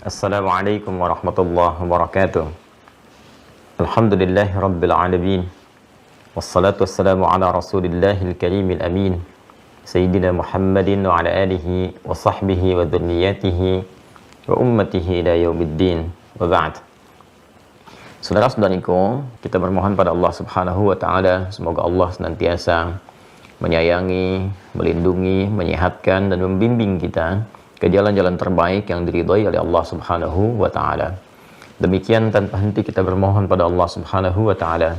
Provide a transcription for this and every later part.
Assalamualaikum warahmatullahi wabarakatuh. Alhamdulillahi rabbil alamin. Wassalatu wassalamu ala rasulillahil karimil amin. Sayyidina Muhammadin wa ala alihi wa sahbihi wa dhurriyyatihi wa ummatihi ila yaumiddin. Wa ba'd. Saudara-saudariku, kita bermohon pada Allah Subhanahu wa taala semoga Allah senantiasa menyayangi, melindungi, menyehatkan dan membimbing kita ke jalan-jalan terbaik yang diridhai oleh Allah Subhanahu wa taala. Demikian tanpa henti kita bermohon pada Allah Subhanahu wa taala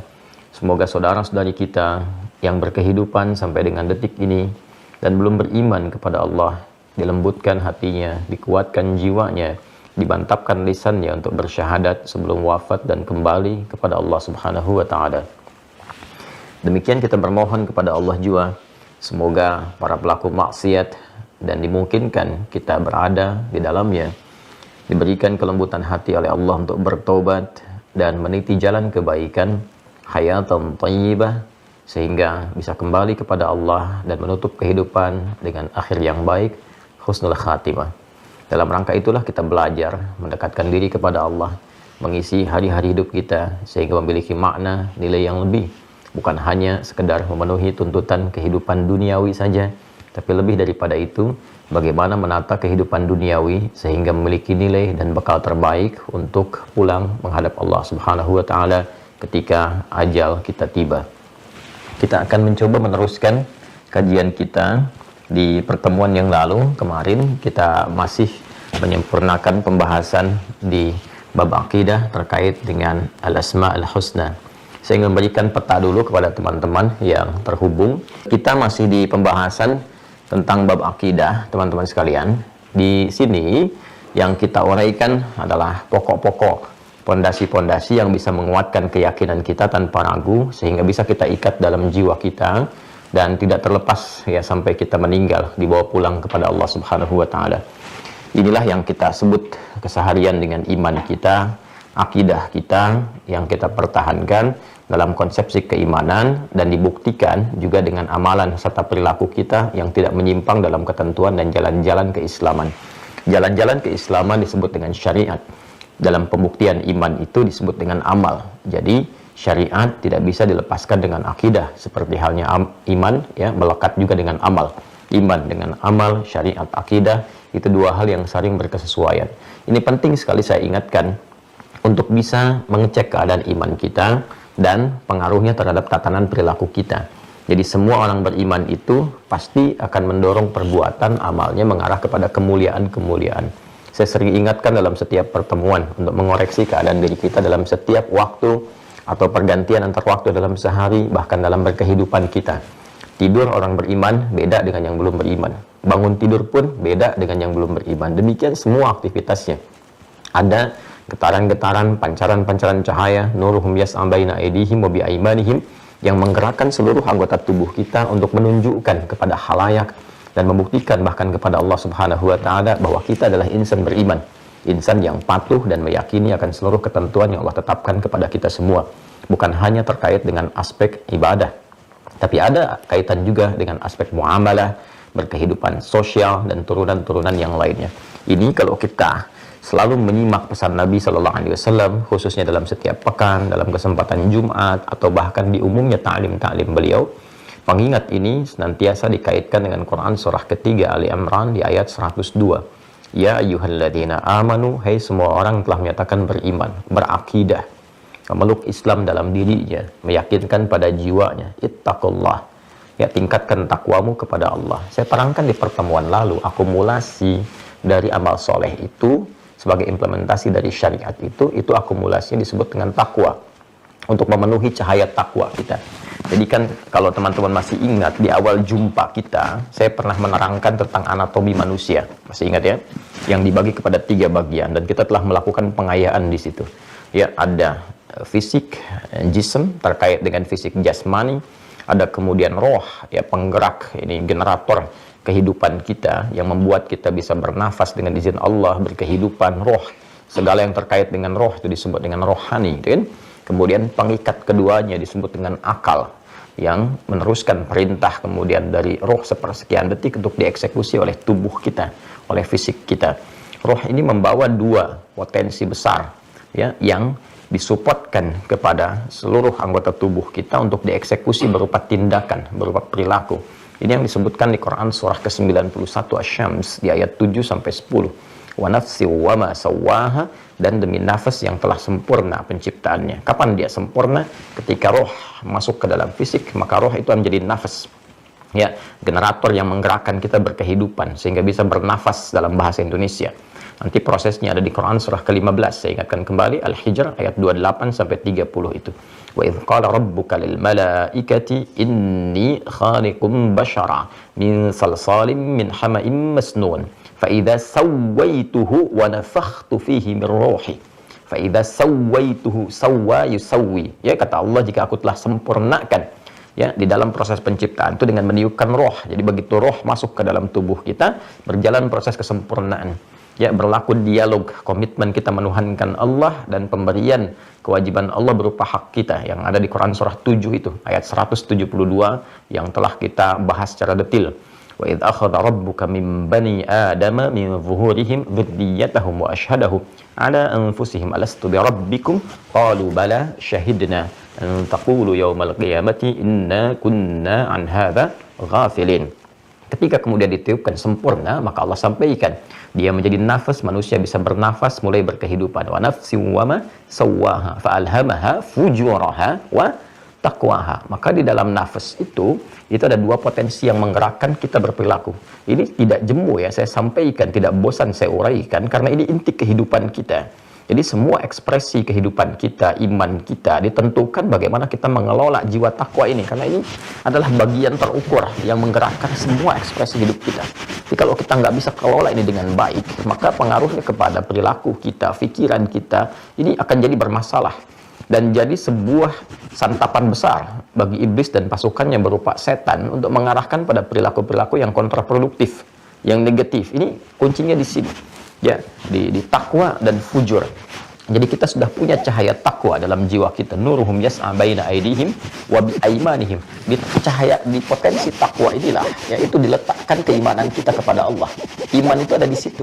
semoga saudara-saudari kita yang berkehidupan sampai dengan detik ini dan belum beriman kepada Allah dilembutkan hatinya, dikuatkan jiwanya, dibantapkan lisannya untuk bersyahadat sebelum wafat dan kembali kepada Allah Subhanahu wa taala. Demikian kita bermohon kepada Allah jua semoga para pelaku maksiat dan dimungkinkan kita berada di dalamnya diberikan kelembutan hati oleh Allah untuk bertobat dan meniti jalan kebaikan hayatan thayyibah sehingga bisa kembali kepada Allah dan menutup kehidupan dengan akhir yang baik, husnul khatimah. Dalam rangka itulah kita belajar mendekatkan diri kepada Allah, mengisi hari-hari hidup kita sehingga memiliki makna, nilai yang lebih, bukan hanya sekedar memenuhi tuntutan kehidupan duniawi saja, tapi lebih daripada itu, bagaimana menata kehidupan duniawi sehingga memiliki nilai dan bekal terbaik untuk pulang menghadap Allah Subhanahu wa taala ketika ajal kita tiba. Kita akan mencoba meneruskan kajian kita di pertemuan yang lalu. Kemarin kita masih menyempurnakan pembahasan di bab akidah terkait dengan al-asma al-husna. Saya ingin memberikan peta dulu kepada teman-teman yang terhubung. Kita masih di pembahasan tentang bab akidah, teman-teman sekalian. Di sini yang kita uraikan adalah pokok-pokok, pondasi-pondasi yang bisa menguatkan keyakinan kita tanpa ragu sehingga bisa kita ikat dalam jiwa kita dan tidak terlepas ya sampai kita meninggal, dibawa pulang kepada Allah Subhanahu wa taala. Inilah yang kita sebut keseharian dengan iman kita, akidah kita yang kita pertahankan dalam konsepsi keimanan dan dibuktikan juga dengan amalan serta perilaku kita yang tidak menyimpang dalam ketentuan dan jalan-jalan keislaman. Jalan-jalan keislaman disebut dengan syariat. Dalam pembuktian iman itu disebut dengan amal. Jadi syariat tidak bisa dilepaskan dengan akidah seperti halnya iman ya melekat juga dengan amal. Iman dengan amal, syariat, akidah itu dua hal yang saling berkesesuaian. Ini penting sekali saya ingatkan untuk bisa mengecek keadaan iman kita dan pengaruhnya terhadap tatanan perilaku kita. Jadi semua orang beriman itu pasti akan mendorong perbuatan amalnya mengarah kepada kemuliaan-kemuliaan. Saya sering ingatkan dalam setiap pertemuan untuk mengoreksi keadaan diri kita dalam setiap waktu atau pergantian antar waktu dalam sehari, bahkan dalam berkehidupan kita. Tidur orang beriman beda dengan yang belum beriman. Bangun tidur pun beda dengan yang belum beriman. Demikian semua aktivitasnya. Ada getaran-getaran, pancaran-pancaran cahaya, nuruhum yas'am baina aydihim wa biaimanihim, yang menggerakkan seluruh anggota tubuh kita untuk menunjukkan kepada khalayak dan membuktikan bahkan kepada Allah Subhanahu wa taala bahwa kita adalah insan beriman, insan yang patuh dan meyakini akan seluruh ketentuan yang Allah tetapkan kepada kita semua. Bukan hanya terkait dengan aspek ibadah, tapi ada kaitan juga dengan aspek muamalah, berkehidupan sosial dan turunan-turunan yang lainnya. Ini kalau kita selalu menyimak pesan Nabi Sallallahu Alaihi Wasallam, khususnya dalam setiap pekan, dalam kesempatan Jumat, atau bahkan di umumnya ta'lim-ta'lim beliau, pengingat ini senantiasa dikaitkan dengan Quran surah ketiga Ali Imran di ayat 102. Ya ayyuhalladzina amanu, hai semua orang telah menyatakan beriman, berakidah, memeluk Islam dalam dirinya, meyakinkan pada jiwanya, ittaqullah, ya tingkatkan takwamu kepada Allah. Saya terangkan di pertemuan lalu, akumulasi dari amal soleh itu sebagai implementasi dari syariat itu akumulasinya disebut dengan takwa, untuk memenuhi cahaya takwa kita. Jadi kan kalau teman-teman masih ingat di awal jumpa kita, saya pernah menerangkan tentang anatomi manusia, masih ingat ya, yang dibagi kepada 3 bagian dan kita telah melakukan pengayaan di situ. Ya, ada fisik, jism terkait dengan fisik jasmani, ada kemudian roh, ya penggerak, ini generator kehidupan kita yang membuat kita bisa bernafas dengan izin Allah, berkehidupan, roh, segala yang terkait dengan roh itu disebut dengan rohani, gitu kan? Kemudian pengikat keduanya disebut dengan akal yang meneruskan perintah kemudian dari roh sepersekian detik untuk dieksekusi oleh tubuh kita, oleh fisik kita. Roh ini membawa dua potensi besar, ya, yang disupportkan kepada seluruh anggota tubuh kita untuk dieksekusi berupa tindakan, berupa perilaku. Ini yang disebutkan di Quran surah ke-91 Asy-Syams di ayat 7 sampai 10. Wa nafsi wa ma sawwaha, dan demi nafas yang telah sempurna penciptaannya. Kapan dia sempurna? Ketika roh masuk ke dalam fisik, maka roh itu menjadi nafas. Ya, generator yang menggerakkan kita berkehidupan sehingga bisa bernafas dalam bahasa Indonesia. Nanti prosesnya ada di Quran surah ke-15. Saya ingatkan kembali Al-Hijr ayat 28 sampai 30 itu. Wa idz qala rabbuka lil malaikati inni khaliqum bashara min salsalin min hama'in masnun fa idza sawaituhu wa nafakhtu fihi min ruhi fa idza sawaituhu sawwa yusawwi. Ya, kata Allah, jika aku telah sempurnakan, ya, di dalam proses penciptaan itu dengan meniupkan roh. Jadi begitu roh masuk ke dalam tubuh kita, berjalan proses kesempurnaan. Ya, berlaku dialog, komitmen kita menuhankan Allah dan pemberian kewajiban Allah berupa hak kita yang ada di Quran surah 7 itu, ayat 172 yang telah kita bahas secara detail. Wa idz akhadha rabbuka min bani adama min zuhurihim dzurriyyatahum wa ashhadahum ala anfusihim alastu bi rabbikum qalu bala syahidna an taqulu yaumal qiyamati inna kunna an hadza ghafilin. Ketika kemudian ditiupkan sempurna, maka Allah sampaikan, dia menjadi nafas, manusia bisa bernafas, mulai berkehidupan. Wa nafsi wa ma sawwaha fa alhamaha fujuraha wa taqwaha. Maka di dalam nafas itu ada dua potensi yang menggerakkan kita berperilaku. Ini tidak jemu, ya, saya sampaikan, tidak bosan saya uraikan, karena ini inti kehidupan kita. Jadi semua ekspresi kehidupan kita, iman kita, ditentukan bagaimana kita mengelola jiwa takwa ini. Karena ini adalah bagian terukur yang menggerakkan semua ekspresi hidup kita. Jadi kalau kita nggak bisa kelola ini dengan baik, maka pengaruhnya kepada perilaku kita, pikiran kita, ini akan jadi bermasalah. Dan jadi sebuah santapan besar bagi iblis dan pasukannya berupa setan untuk mengarahkan pada perilaku-perilaku yang kontraproduktif, yang negatif. Ini kuncinya di sini. Ya, di takwa dan fujur. Jadi kita sudah punya cahaya takwa dalam jiwa kita. Nuruhum yas'a baina aydihim wa bi aymanihim. Di cahaya, di potensi takwa inilah, yaitu diletakkan keimanan kita kepada Allah. Iman itu ada di situ.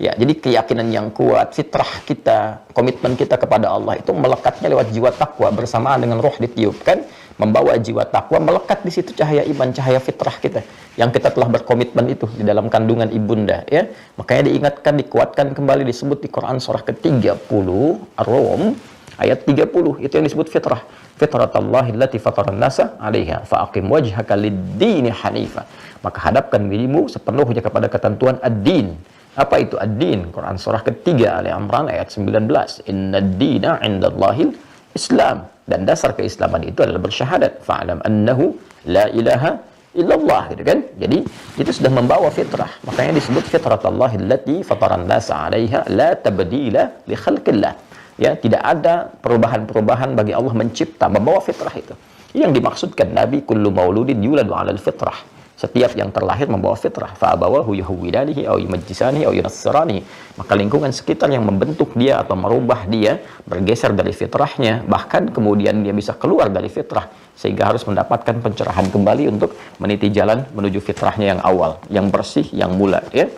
Ya, jadi keyakinan yang kuat, fitrah kita, komitmen kita kepada Allah itu melekatnya lewat jiwa takwa bersamaan dengan roh ditiupkan, membawa jiwa takwa melekat di situ cahaya iman, cahaya fitrah kita yang kita telah berkomitmen itu di dalam kandungan ibunda, ya. Makanya diingatkan, dikuatkan kembali, disebut di Quran surah ke-30 Ar-Rum ayat 30, itu yang disebut fitrah. Fitratallahi allati fataran nasa 'alaiha fa'aqim wajhaka lid-dini hanifa. Maka hadapkan dirimu sepenuhnya kepada ketentuan ad-din. Apa itu ad-din? Quran surah ketiga Ali Imran ayat 19. Innad dina 'indallahil Islam. Dan dasar keislaman itu adalah bersyahadat. Fa'lam annahu la ilaha illallah, gitu kan? Jadi itu sudah membawa fitrah. Makanya disebut fitratallahi allati fataran nasa 'alaiha la tabdila li khalqillah. Ya, tidak ada perubahan-perubahan bagi Allah mencipta, membawa fitrah itu. Yang dimaksudkan Nabi kullu mauludin yuladu 'alal fitrah. Setiap yang terlahir membawa fitrah. Fa'abawahu yuhawwidanihi aw yumajjisanihi aw yunassiranihi. Maka lingkungan sekitar yang membentuk dia atau merubah dia, bergeser dari fitrahnya, bahkan kemudian dia bisa keluar dari fitrah sehingga harus mendapatkan pencerahan kembali untuk meniti jalan menuju fitrahnya yang awal, yang bersih, yang mula, ya.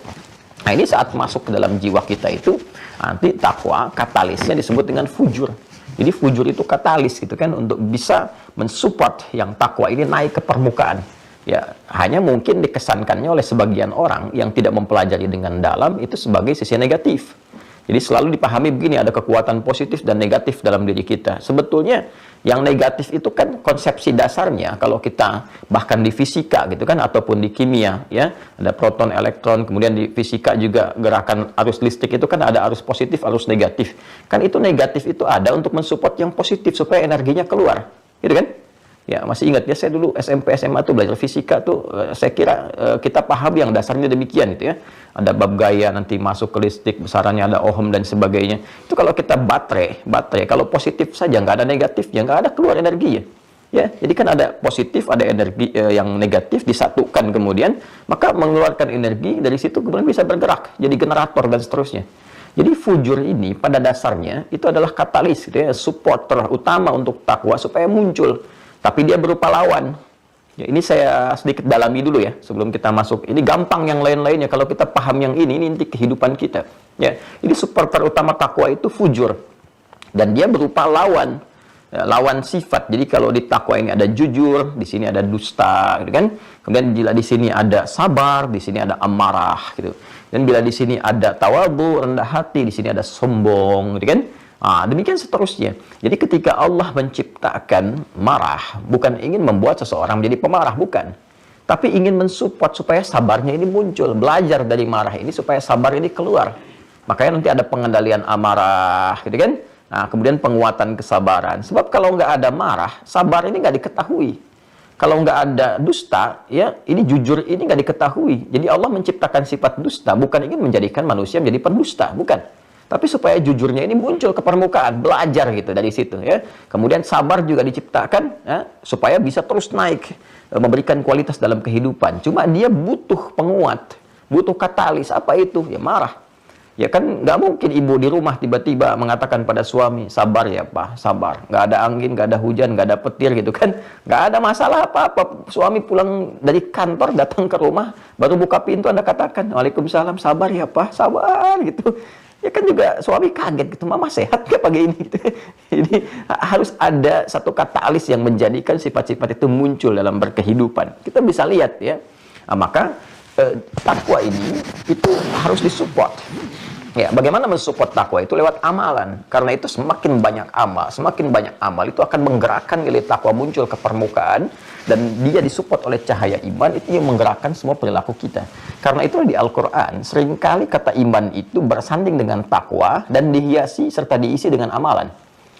Nah, ini saat masuk ke dalam jiwa kita itu, nanti takwa katalisnya disebut dengan fujur. Jadi fujur itu katalis, gitu kan, untuk bisa mensupport yang takwa ini naik ke permukaan. Ya, hanya mungkin dikesankannya oleh sebagian orang yang tidak mempelajari dengan dalam itu sebagai sisi negatif. Jadi selalu dipahami begini, ada kekuatan positif dan negatif dalam diri kita. Sebetulnya yang negatif itu kan konsepsi dasarnya, kalau kita bahkan di fisika gitu kan, ataupun di kimia, ya, ada proton, elektron, kemudian di fisika juga gerakan arus listrik itu kan ada arus positif, arus negatif. Kan itu negatif itu ada untuk mensupport yang positif supaya energinya keluar, gitu kan? Ya, masih ingat ya, saya dulu SMP SMA tuh belajar fisika tuh, saya kira kita paham yang dasarnya demikian gitu ya. Ada bab gaya, nanti masuk ke listrik, besarannya ada ohm dan sebagainya. Itu kalau kita baterai kalau positif saja, nggak ada negatif, ya nggak ada keluar energi ya. Ya, jadi kan ada positif, ada energi yang negatif disatukan kemudian, maka mengeluarkan energi dari situ kemudian bisa bergerak, jadi generator dan seterusnya. Jadi fujur ini pada dasarnya itu adalah katalis gitu ya, support terutama untuk takwa supaya muncul. Tapi dia berupa lawan. Ya, ini saya sedikit dalami dulu ya sebelum kita masuk. Ini gampang yang lain-lainnya. Kalau kita paham yang ini inti kehidupan kita. Ya, ini supporter utama takwa itu fujur. Dan dia berupa lawan. Ya, lawan sifat. Jadi kalau di takwa ini ada jujur, di sini ada dusta, gitu kan? Kemudian bila di sini ada sabar, di sini ada amarah, gitu. Dan bila di sini ada tawadhu, rendah hati, di sini ada sombong, gitu kan? Demikian seterusnya. Jadi ketika Allah menciptakan marah, bukan ingin membuat seseorang menjadi pemarah, bukan. Tapi ingin mensupport supaya sabarnya ini muncul. Belajar dari marah ini supaya sabar ini keluar. Makanya nanti ada pengendalian amarah, gitu kan? Kemudian penguatan kesabaran. Sebab kalau nggak ada marah, sabar ini nggak diketahui. Kalau nggak ada dusta, ya ini jujur ini nggak diketahui. Jadi Allah menciptakan sifat dusta, bukan ingin menjadikan manusia menjadi pendusta, bukan. Tapi supaya jujurnya ini muncul ke permukaan, belajar gitu dari situ ya. Kemudian sabar juga diciptakan ya, supaya bisa terus naik, memberikan kualitas dalam kehidupan. Cuma dia butuh penguat, butuh katalis. Apa itu? Ya marah. Ya kan nggak mungkin ibu di rumah tiba-tiba mengatakan pada suami, sabar ya Pak, sabar. Nggak ada angin, nggak ada hujan, nggak ada petir gitu kan. Nggak ada masalah apa-apa. Suami pulang dari kantor, datang ke rumah, baru buka pintu Anda katakan, Waalaikumsalam, sabar ya Pak, sabar gitu. Ya kan juga suami kaget gitu, mama sehat nggak pagi ini gitu. Ini harus ada satu katalis yang menjadikan sifat-sifat itu muncul dalam berkehidupan. Kita bisa lihat ya. Maka takwa ini itu harus disupport. Ya, bagaimana mensupport takwa itu lewat amalan. Karena itu semakin banyak amal itu akan menggerakkan nilai takwa muncul ke permukaan dan dia disupport oleh cahaya iman, itu yang menggerakkan semua perilaku kita. Karena itu di Al-Qur'an seringkali kata iman itu bersanding dengan takwa dan dihiasi serta diisi dengan amalan.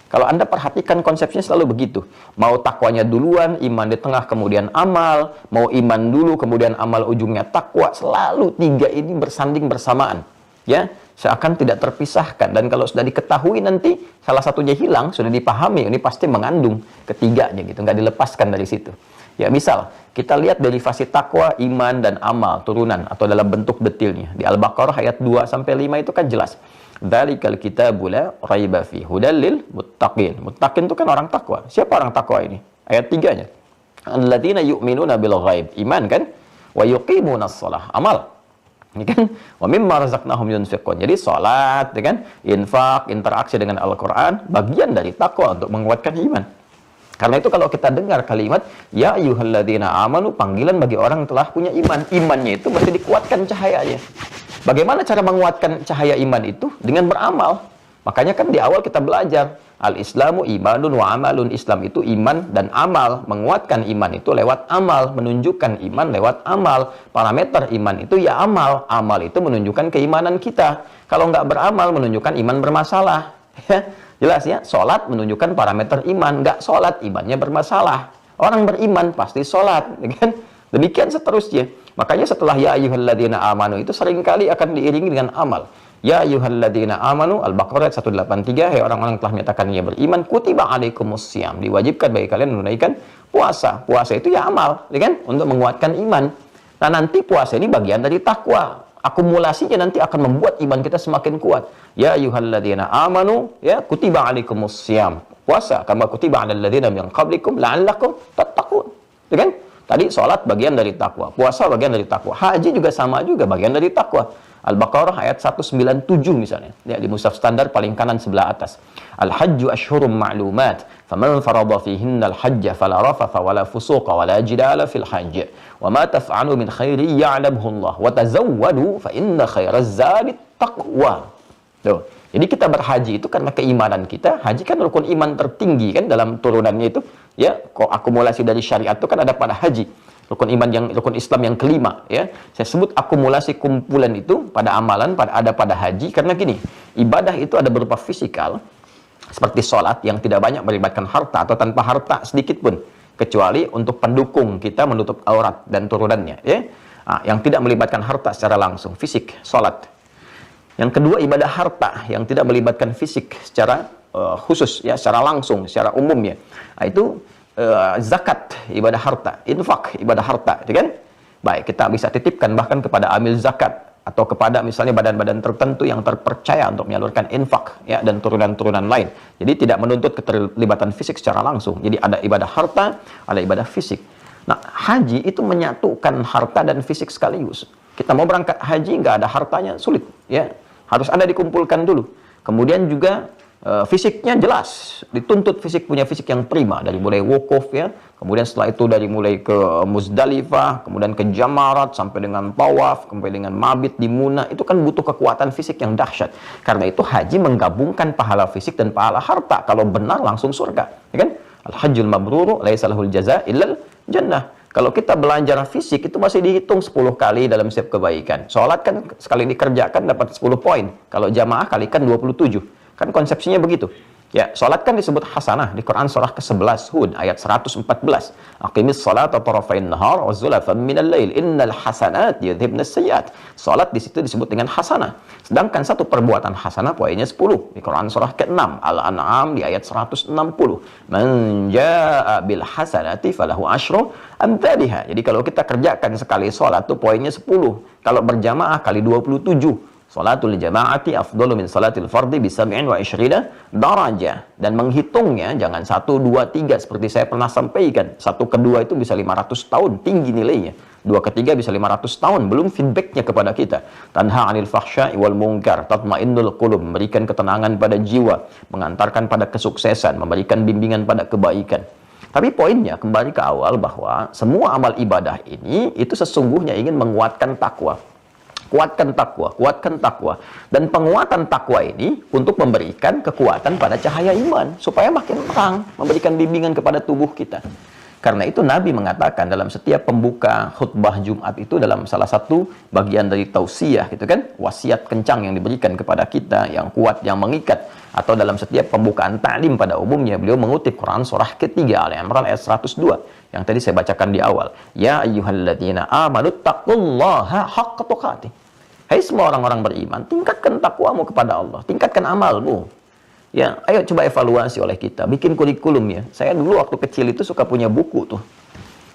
Kalau Anda perhatikan konsepnya selalu begitu. Mau takwanya duluan, iman di tengah, kemudian amal. Mau iman dulu, kemudian amal, ujungnya takwa. Selalu tiga ini bersanding bersamaan. Ya, seakan tidak terpisahkan. Dan kalau sudah diketahui nanti salah satunya hilang, sudah dipahami, ini pasti mengandung ketiganya gitu, nggak dilepaskan dari situ. Ya, misal kita lihat derivasi takwa, iman dan amal turunan atau dalam bentuk detilnya. Di Al-Baqarah ayat 2 sampai 5 itu kan jelas. Dzalikal kitabu la raiba fi hudal lil muttaqin. Muttaqin itu kan orang takwa. Siapa orang takwa ini? Ayat 3-nya. Alladzina yu'minuna bil ghaib. Iman kan? Wa yuqimunas shalah. Amal. Ini kan wa mimma razaqnahum yunfiqun. Jadi salat, ya kan? Infak, interaksi dengan Al-Qur'an bagian dari takwa untuk menguatkan iman. Karena itu kalau kita dengar kalimat ya ayyuhalladzina amanu, panggilan bagi orang yang telah punya iman. Imannya itu mesti dikuatkan cahayanya. Bagaimana cara menguatkan cahaya iman itu? Dengan beramal. Makanya kan di awal kita belajar al-islamu imanun wa amalun. Islam itu iman dan amal. Menguatkan iman itu lewat amal, menunjukkan iman lewat amal. Parameter iman itu ya amal. Amal itu menunjukkan keimanan kita. Kalau nggak beramal menunjukkan iman bermasalah. Jelas ya, sholat menunjukkan parameter iman. Nggak sholat, imannya bermasalah. Orang beriman pasti sholat, ya kan? Demikian seterusnya. Makanya setelah ya ayyuhalladzina amanu itu seringkali akan diiringi dengan amal. Ya ayyuhalladzina amanu, Al-Baqarah 183, hai orang-orang yang telah menyatakan ia beriman, kutiba alaikumussyam, diwajibkan bagi kalian menunaikan puasa. Puasa itu ya amal, ya kan? Untuk menguatkan iman. Nah, nanti puasa ini bagian dari takwa. Akumulasinya nanti akan membuat iman kita semakin kuat. Ya ayyuhalladzina amanu, ya kutiba alaikumussyam. Puasa kama kutiba alal ladzina min qablikum la'allakum tattaqun. Ya kan? Tadi sholat bagian dari takwa, puasa bagian dari takwa, haji juga sama juga bagian dari takwa. Al-Baqarah ayat 197 misalnya, ya, di mushaf standar paling kanan sebelah atas. Al-hajju ashhurum ma'lumat, faman farada fihinna al-hajja fala rafatha wala fusuqa wala jidala fil hajj. Wa ma taf'alu min khairin ya'lamhu Allah wa tazawwadu fa inna khairaz zadi taqwa. Tuh. Jadi kita berhaji itu karena keimanan kita. Haji kan rukun iman tertinggi kan dalam turunannya itu. Ya, kok akumulasi dari syariat itu kan ada pada haji. Rukun Islam yang kelima, ya. Saya sebut akumulasi kumpulan itu pada amalan, ada pada haji karena gini, ibadah itu ada berupa fisikal seperti sholat yang tidak banyak melibatkan harta atau tanpa harta sedikit pun, kecuali untuk pendukung kita menutup aurat dan turunannya, ya. Yang tidak melibatkan harta secara langsung, fisik, sholat. Yang kedua ibadah harta yang tidak melibatkan fisik secara khusus, ya, secara langsung, secara umum ya. Itu zakat, ibadah harta, infak, ibadah harta, gitu kan? Baik, kita bisa titipkan bahkan kepada amil zakat atau kepada misalnya badan-badan tertentu yang terpercaya untuk menyalurkan infak, ya, dan turunan-turunan lain. Jadi tidak menuntut keterlibatan fisik secara langsung. Jadi ada ibadah harta, ada ibadah fisik. Nah, haji itu menyatukan harta dan fisik sekaligus. Kita mau berangkat haji, nggak ada hartanya, sulit. Ya, harus ada dikumpulkan dulu. Kemudian juga fisiknya jelas, dituntut fisik, punya fisik yang prima, dari mulai wukuf ya, kemudian setelah itu dari mulai ke Muzdalifah, kemudian ke Jamarat, sampai dengan tawaf, sampai dengan mabit di Muna, itu kan butuh kekuatan fisik yang dahsyat. Karena itu haji menggabungkan pahala fisik dan pahala harta, kalau benar langsung surga, ya kan? Al-hajjul mabruru laisa lahul jaza illal jannah. Kalau kita belajar fisik itu masih dihitung 10 kali dalam setiap kebaikan. Sholat kan sekali dikerjakan dapat 10 poin. Kalau jamaah kalikan 27. Kan konsepsinya begitu. Ya, sholat kan disebut hasanah di Quran surah ke-11 Hud ayat 114. Aqimis sholata tarafain nahar wa zulafan minal lail innal hasanat yudhibnas sayyiat. Sholat di situ disebut dengan hasanah. Sedangkan satu perbuatan hasanah poinnya 10 di Quran surah ke-6 Al-An'am di ayat 160. Man jaa bil hasanati falahu asyru amthaliha. Jadi kalau kita kerjakan sekali sholat tuh poinnya 10. Kalau berjamaah kali 27. Salatul jama'ati afdalu min salatil fardi bi 27 darajah. Dan menghitungnya jangan 1, 2, 3 seperti saya pernah sampaikan. 1 ke 2 itu bisa 500 tahun tinggi nilainya. 2 ke 3 bisa 500 tahun, belum feedbacknya kepada kita. Tanha 'anil fahsya'i wal munkar, tatmainnul qulub, memberikan ketenangan pada jiwa, mengantarkan pada kesuksesan, memberikan bimbingan pada kebaikan. Tapi poinnya kembali ke awal bahwa semua amal ibadah ini itu sesungguhnya ingin menguatkan takwa. Kuatkan takwa, kuatkan takwa. Dan penguatan takwa ini untuk memberikan kekuatan pada cahaya iman, supaya makin terang, memberikan bimbingan kepada tubuh kita. Karena itu Nabi mengatakan dalam setiap pembuka khutbah Jumat itu, dalam salah satu bagian dari tausiah gitu kan, wasiat kencang yang diberikan kepada kita, yang kuat, yang mengikat. Atau dalam setiap pembukaan ta'lim pada umumnya, beliau mengutip Quran surah ketiga Al-Imran ayat 102 yang tadi saya bacakan di awal. Ya ayyuhalladzina amanu taqullaha haqqa tuqatih. Hai semua orang-orang beriman, tingkatkan takwamu kepada Allah, tingkatkan amalmu. Ya, ayo coba evaluasi oleh kita, bikin kurikulum ya. Saya dulu waktu kecil itu suka punya buku tuh.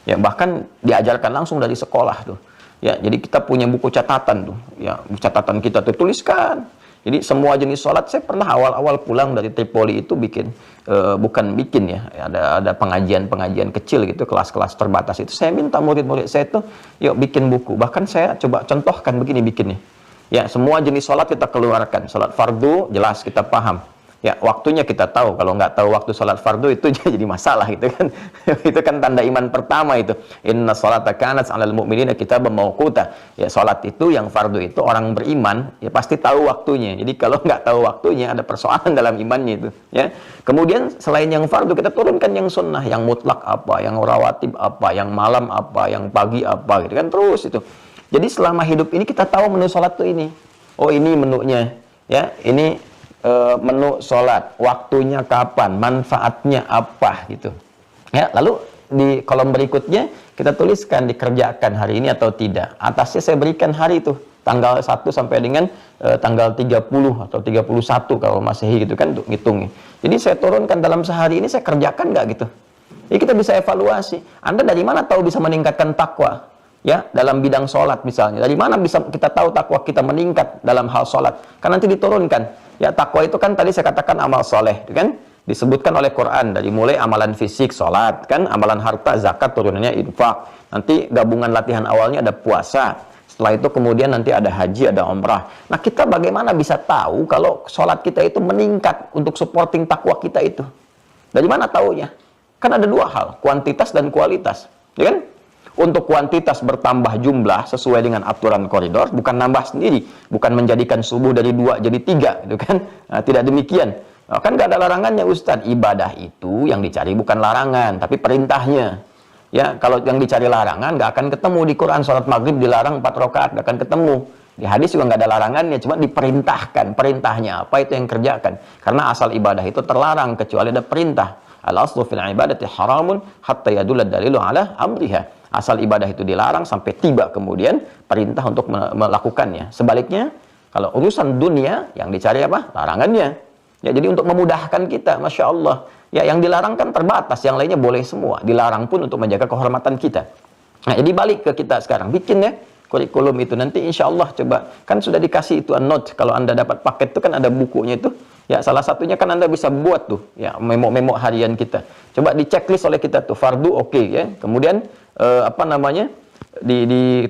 Ya, bahkan diajarkan langsung dari sekolah tuh. Ya, jadi kita punya buku catatan tuh. Ya, catatan kita tuh tuliskan. Jadi semua jenis sholat, saya pernah awal-awal pulang dari Tripoli itu bikin, bukan bikin ya, ada pengajian-pengajian kecil gitu, kelas-kelas terbatas itu. Saya minta murid-murid saya tuh, yuk bikin buku. Bahkan saya coba contohkan begini bikinnya. Ya, semua jenis sholat kita keluarkan. Sholat fardu, jelas kita paham. Ya, waktunya kita tahu. Kalau nggak tahu waktu sholat fardu itu jadi masalah gitu kan. Itu kan tanda iman pertama itu. Inna sholata kanat 'alal mu'minina kitaban mawquta. Ya, sholat itu yang fardu itu orang beriman ya pasti tahu waktunya. Jadi kalau nggak tahu waktunya ada persoalan dalam imannya itu. Ya. Kemudian selain yang fardu kita turunkan yang sunnah, yang mutlak apa, yang rawatib apa, yang malam apa, yang pagi apa gitu kan, terus itu. Jadi selama hidup ini kita tahu menu sholat tuh ini. Oh, ini menunya. Ya, ini menu sholat, waktunya kapan, manfaatnya apa gitu. Ya, lalu di kolom berikutnya kita tuliskan dikerjakan hari ini atau tidak. Atasnya saya berikan hari itu, tanggal 1 sampai dengan tanggal 30 atau 31 kalau Masehi gitu kan, untuk ngitungnya. Jadi saya turunkan dalam sehari ini saya kerjakan nggak gitu. Jadi kita bisa evaluasi. Anda dari mana tahu bisa meningkatkan takwa? Ya, dalam bidang sholat misalnya. Dari mana bisa kita tahu takwa kita meningkat dalam hal sholat? Kan nanti diturunkan. Ya, takwa itu kan tadi saya katakan amal soleh, kan? Disebutkan oleh Quran dari mulai amalan fisik, sholat, kan? Amalan harta, zakat, turunannya infak. Nanti gabungan latihan awalnya ada puasa. Setelah itu kemudian nanti ada haji, ada umrah. Nah, kita bagaimana bisa tahu kalau sholat kita itu meningkat untuk supporting takwa kita itu? Dari mana taunya? Kan ada dua hal, kuantitas dan kualitas, ya kan? Untuk kuantitas bertambah jumlah sesuai dengan aturan koridor, bukan nambah sendiri, bukan menjadikan subuh dari 2 jadi 3, gitu kan? Nah, tidak demikian. Nah, kan nggak ada larangannya Ustadz. Ibadah itu yang dicari bukan larangan, tapi perintahnya. Ya, kalau yang dicari larangan nggak akan ketemu di Quran. Sholat maghrib dilarang 4 rakaat, nggak akan ketemu. Di hadis juga nggak ada larangannya, cuma diperintahkan. Perintahnya apa itu yang kerjakan? Karena asal ibadah itu terlarang kecuali ada perintah. Al-aslu fil ibadati haramun hatta yadulla dalilu ala amriha. Asal ibadah itu dilarang sampai tiba kemudian perintah untuk melakukannya. Sebaliknya, kalau urusan dunia yang dicari apa? Larangannya. Ya, jadi untuk memudahkan kita, Masya Allah. Ya, yang dilarang kan terbatas, yang lainnya boleh semua. Dilarang pun untuk menjaga kehormatan kita. Nah, jadi balik ke kita sekarang. Bikin ya kurikulum itu. Nanti insya Allah coba. Kan sudah dikasih itu note. Kalau Anda dapat paket itu kan ada bukunya itu. Ya, salah satunya kan Anda bisa buat tuh. Ya, memo-memo harian kita. Coba di checklist oleh kita tuh. Fardu oke, ya. Kemudian apa namanya,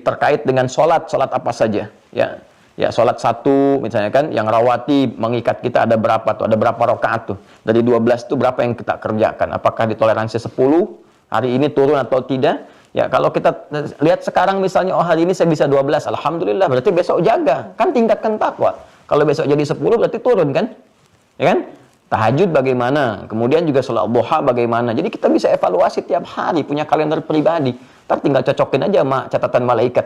terkait dengan sholat apa saja, ya. Ya, sholat satu misalnya kan, yang rawati mengikat kita ada berapa tuh, ada berapa rakaat tuh. Dari 12 itu berapa yang kita kerjakan? Apakah ditoleransi 10? Hari ini turun atau tidak? Ya, kalau kita lihat sekarang misalnya, oh hari ini saya bisa 12, alhamdulillah, berarti besok jaga. Kan tingkatkan takwa. Kalau besok jadi 10 berarti turun kan? Ya kan? Tahajud bagaimana? Kemudian juga sholat duha bagaimana? Jadi kita bisa evaluasi tiap hari, punya kalender pribadi. Ntar tinggal cocokin aja sama catatan malaikat.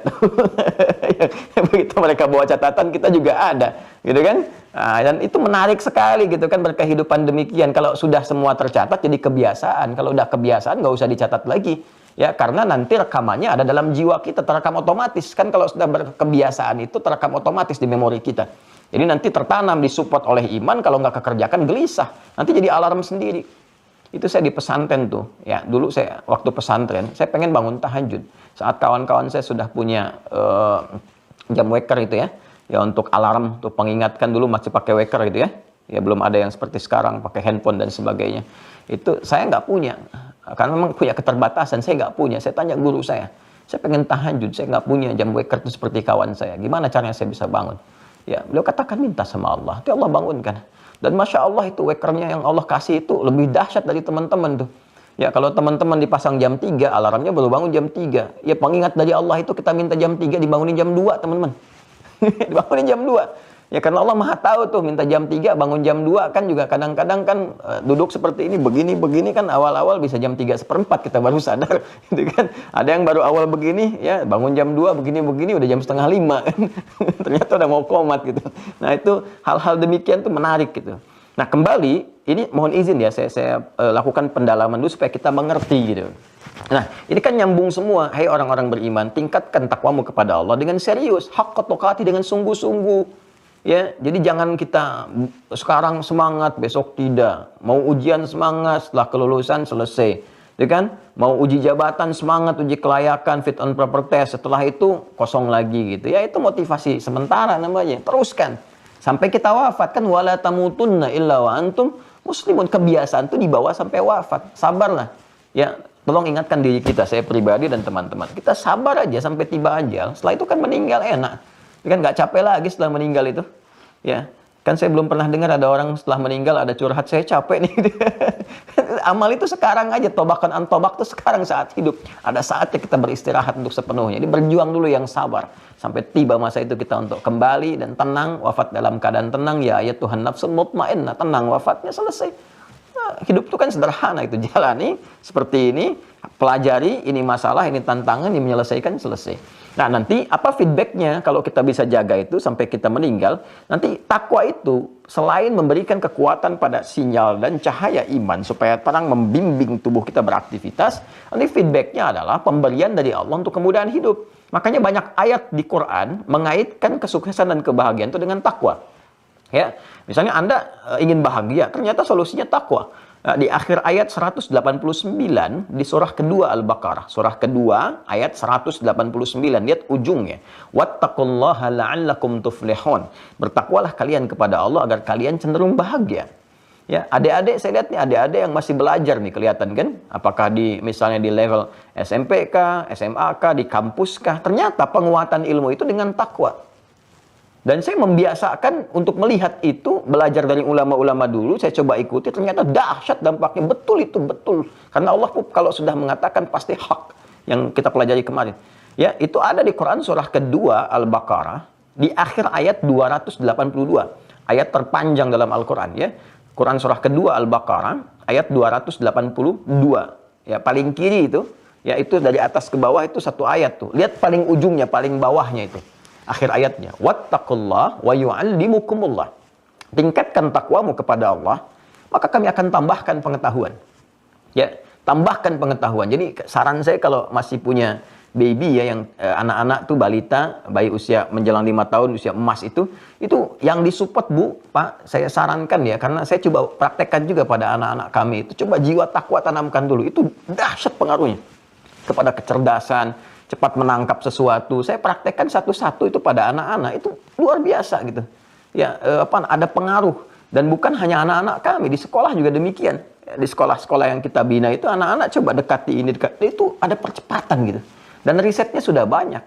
Begitu mereka bawa catatan, kita juga ada, gitu kan? Nah, dan itu menarik sekali, gitu kan, berkehidupan demikian. Kalau sudah semua tercatat, jadi kebiasaan. Kalau udah kebiasaan, nggak usah dicatat lagi, ya, karena nanti rekamannya ada dalam jiwa kita, terekam otomatis. Kan kalau sudah berkebiasaan itu terekam otomatis di memori kita. Jadi nanti tertanam, disupport oleh iman. Kalau nggak kekerjakan, gelisah. Nanti jadi alarm sendiri. Itu saya di pesantren tuh, ya, dulu saya waktu pesantren, saya pengen bangun tahajud. Saat kawan-kawan saya sudah punya jam waker itu ya untuk alarm, tuh pengingatkan, dulu masih pakai waker gitu ya belum ada yang seperti sekarang pakai handphone dan sebagainya. Itu saya nggak punya, karena memang punya keterbatasan, saya nggak punya. Saya tanya guru saya pengen tahajud, saya nggak punya jam waker itu seperti kawan saya. Gimana caranya saya bisa bangun? Ya, beliau katakan minta sama Allah, itu Allah bangunkan. Dan Masya Allah itu wakernya yang Allah kasih itu lebih dahsyat dari teman-teman tuh. Ya, kalau teman-teman dipasang jam 3, alarmnya baru bangun jam 3. Ya, pengingat dari Allah itu kita minta jam 3, dibangunin jam 2, teman-teman. Dibangunin jam 2. Ya, karena Allah Maha tahu tuh, minta jam 3, bangun jam 2 kan juga kadang-kadang kan duduk seperti ini, begini kan awal-awal bisa jam 3:4 kita baru sadar, gitu kan. Ada yang baru awal begini, ya bangun jam 2, begini udah jam 4:30 kan. Ternyata udah mau komat gitu. Nah, itu hal-hal demikian tuh menarik gitu. Nah, kembali, ini mohon izin ya, saya lakukan pendalaman dulu supaya kita mengerti gitu. Nah, ini kan nyambung semua. Hai orang-orang beriman, tingkatkan takwamu kepada Allah dengan serius, haqqa tuqati, dengan sungguh-sungguh. Ya, jadi jangan kita sekarang semangat, besok tidak. Mau ujian semangat, setelah kelulusan selesai. Ya kan? Mau uji jabatan semangat, uji kelayakan, fit and proper test. Setelah itu kosong lagi gitu. Ya, itu motivasi sementara namanya. Teruskan sampai kita wafat kan, wala tamutunna illa wa antum muslimun. Kebiasaan itu dibawa sampai wafat. Sabarlah. Ya, tolong ingatkan diri kita, saya pribadi dan teman-teman. Kita sabar aja sampai tiba ajal. Setelah itu kan meninggal enak. Kan nggak capek lagi setelah meninggal itu, ya kan. Saya belum pernah dengar ada orang setelah meninggal ada curhat, saya capek nih. Amal itu sekarang aja, tobakan antobak itu sekarang saat hidup. Ada saatnya kita beristirahat untuk sepenuhnya. Jadi berjuang dulu yang sabar sampai tiba masa itu kita untuk kembali dan tenang, wafat dalam keadaan tenang. Ya Tuhan, nafsul mutmainnah, tenang, wafatnya selesai. Nah, hidup itu kan sederhana, itu jalani seperti ini, pelajari, ini masalah, ini tantangan, ini menyelesaikan, selesai. Nah, nanti apa feedbacknya kalau kita bisa jaga itu sampai kita meninggal? Nanti takwa itu selain memberikan kekuatan pada sinyal dan cahaya iman supaya terang membimbing tubuh kita beraktivitas, nanti feedbacknya adalah pemberian dari Allah untuk kemudahan hidup. Makanya banyak ayat di Quran mengaitkan kesuksesan dan kebahagiaan itu dengan takwa. Ya, misalnya Anda ingin bahagia, ternyata solusinya takwa. Di akhir ayat 189 di surah kedua Al-Baqarah, surah kedua ayat 189, lihat ujungnya, wattaqullaha la'allakum tuflihun, bertakwalah kalian kepada Allah agar kalian cenderung bahagia. Ya, adik-adik, saya lihat nih adik-adik yang masih belajar nih, kelihatan kan, apakah di misalnya di level SMP kah, SMA kah, di kampus kah, ternyata penguatan ilmu itu dengan takwa. Dan saya membiasakan untuk melihat itu, belajar dari ulama-ulama dulu, saya coba ikuti, ternyata dahsyat dampaknya, betul itu, betul. Karena Allah kalau sudah mengatakan pasti hak, yang kita pelajari kemarin. Ya, itu ada di Quran surah kedua Al-Baqarah, di akhir ayat 282. Ayat terpanjang dalam Al-Quran, ya. Quran surah kedua Al-Baqarah, ayat 282. Ya, paling kiri itu, ya itu dari atas ke bawah itu satu ayat tuh. Lihat paling ujungnya, paling bawahnya itu. Akhir ayatnya, wattaqullah wa yu'allimukumullah. Tingkatkan takwamu kepada Allah, maka kami akan tambahkan pengetahuan. Ya, tambahkan pengetahuan. Jadi saran saya kalau masih punya baby ya, yang anak-anak tuh balita, bayi usia menjelang 5 tahun, usia emas itu yang disupport Bu, Pak, saya sarankan ya, karena saya coba praktekkan juga pada anak-anak kami itu, coba jiwa takwa tanamkan dulu. Itu dahsyat pengaruhnya kepada kecerdasan, cepat menangkap sesuatu. Saya praktekkan satu-satu itu pada anak-anak, itu luar biasa gitu. Ya, ada pengaruh, dan bukan hanya anak-anak kami, di sekolah juga demikian. di sekolah-sekolah yang kita bina itu anak-anak coba dekati ini, itu ada percepatan gitu. Dan risetnya sudah banyak.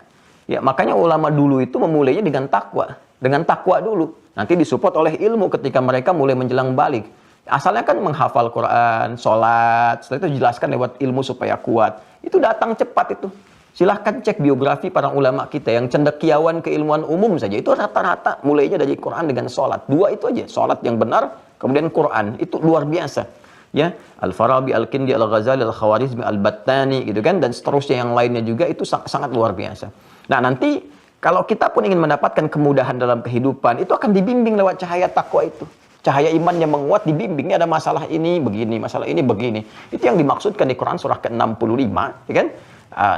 Ya, makanya ulama dulu itu memulainya dengan takwa. Dengan takwa dulu. Nanti disupport oleh ilmu ketika mereka mulai menjelang balik. Asalnya kan menghafal Quran, sholat, setelah itu dijelaskan lewat ilmu supaya kuat. Itu datang cepat itu. Silahkan cek biografi para ulama kita yang cendekiawan keilmuan umum saja. Itu rata-rata mulainya dari Quran dengan sholat. Dua itu aja, sholat yang benar, kemudian Quran. Itu luar biasa. Ya, Al-Farabi, Al-Kindi, Al-Ghazali, Al-Khawarizmi, Al-Battani, gitu kan, dan seterusnya yang lainnya juga itu sangat luar biasa. Nah, nanti kalau kita pun ingin mendapatkan kemudahan dalam kehidupan, itu akan dibimbing lewat cahaya takwa itu. Cahaya iman yang menguat dibimbing. Ini ada masalah ini begini, masalah ini begini. Itu yang dimaksudkan di Quran surah ke-65, ya kan?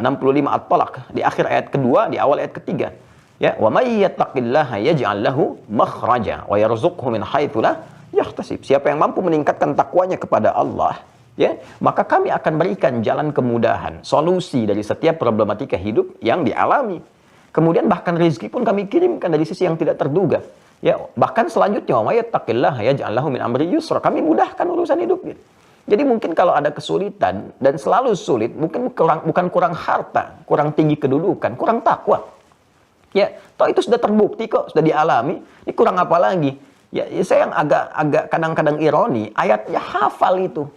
65 At-Talaq, di akhir ayat kedua, di awal ayat ketiga. Ya, wa may yattaqillaha yaj'al lahu makhraja wa yarzuqhu min haitsu la yahtasib. Siapa yang mampu meningkatkan takwanya kepada Allah, ya, maka kami akan berikan jalan kemudahan, solusi dari setiap problematika hidup yang dialami. Kemudian bahkan rezeki pun kami kirimkan dari sisi yang tidak terduga. Ya, bahkan selanjutnya wa may yattaqillaha yaj'al lahu min amri yusra. Kami mudahkan urusan hidupnya. Jadi mungkin kalau ada kesulitan dan selalu sulit, mungkin bukan kurang harta, kurang tinggi kedudukan, kurang takwa. Ya, toh itu sudah terbukti kok, sudah dialami. Ini kurang apa lagi? Ya, saya yang agak kadang-kadang ironi, ayatnya hafal itu.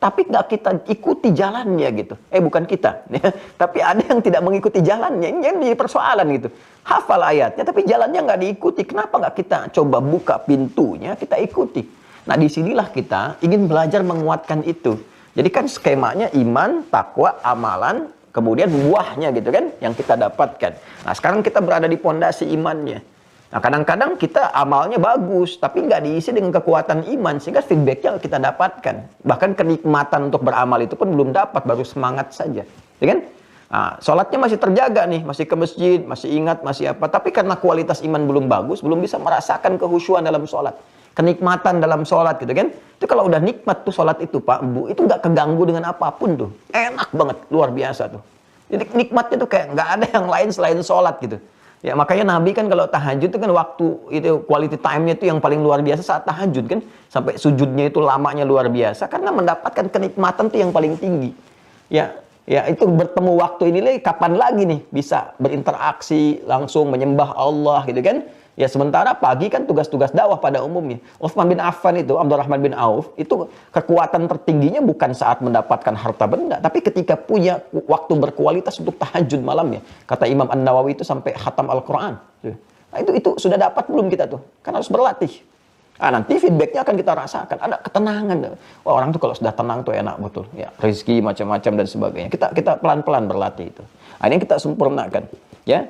Tapi nggak kita ikuti jalannya gitu. Bukan kita. Ya. Tapi ada yang tidak mengikuti jalannya. Ini yang jadi persoalan gitu. Hafal ayatnya, tapi jalannya nggak diikuti. Kenapa nggak kita coba buka pintunya, kita ikuti. Nah, disinilah kita ingin belajar menguatkan itu. Jadi kan skemanya iman, takwa, amalan, kemudian buahnya gitu kan, yang kita dapatkan. Nah, sekarang kita berada di pondasi imannya. Nah, kadang-kadang kita amalnya bagus, tapi nggak diisi dengan kekuatan iman, sehingga feedbacknya kita dapatkan. Bahkan kenikmatan untuk beramal itu pun belum dapat, baru semangat saja. Ya kan? Nah, sholatnya masih terjaga nih, masih ke masjid, masih ingat, masih apa. Tapi karena kualitas iman belum bagus, belum bisa merasakan kehusyuan dalam sholat. Kenikmatan dalam sholat gitu kan. Itu kalau udah nikmat tuh sholat itu Pak, Bu, itu nggak keganggu dengan apapun tuh. Enak banget, luar biasa tuh. Jadi nikmatnya tuh kayak nggak ada yang lain selain sholat gitu. Ya, makanya Nabi kan kalau tahajud itu kan waktu itu quality time-nya itu yang paling luar biasa saat tahajud kan. Sampai sujudnya itu lamanya luar biasa karena mendapatkan kenikmatan itu yang paling tinggi. Ya, itu bertemu waktu ini kapan lagi nih bisa berinteraksi langsung menyembah Allah gitu kan. Ya, sementara pagi kan tugas-tugas dakwah pada umumnya. Utsman bin Affan itu, Abdurrahman bin Auf, itu kekuatan tertingginya bukan saat mendapatkan harta benda, tapi ketika punya waktu berkualitas untuk tahajud malamnya. Kata Imam An-Nawawi itu sampai khatam Al-Quran. Nah, itu sudah dapat belum kita tuh? Kan harus berlatih. Nah, nanti feedbacknya akan kita rasakan. Ada ketenangan. Wah, orang tuh kalau sudah tenang tuh enak betul. Ya, rezeki macam-macam dan sebagainya. Kita pelan-pelan berlatih itu. Nah, ini kita sempurnakan. Ya,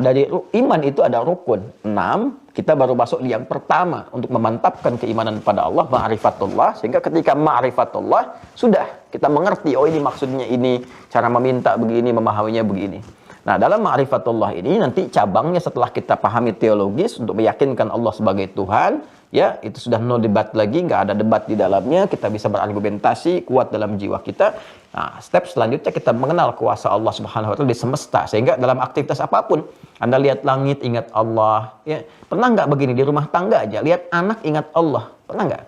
dari iman itu ada rukun 6. Kita baru masuk di yang pertama untuk memantapkan keimanan pada Allah, ma'rifatullah. Sehingga ketika ma'rifatullah sudah kita mengerti, oh ini maksudnya ini, cara meminta begini, memahaminya begini. Nah, dalam ma'rifatullah ini nanti cabangnya setelah kita pahami teologis untuk meyakinkan Allah sebagai Tuhan, ya itu sudah no debat lagi, nggak ada debat di dalamnya, kita bisa berargumentasi kuat dalam jiwa kita. Nah, step selanjutnya kita mengenal kuasa Allah Subhanahu wa taala di semesta, sehingga dalam aktivitas apapun Anda lihat langit ingat Allah, ya. Pernah nggak begini di rumah tangga aja, lihat anak ingat Allah, pernah nggak?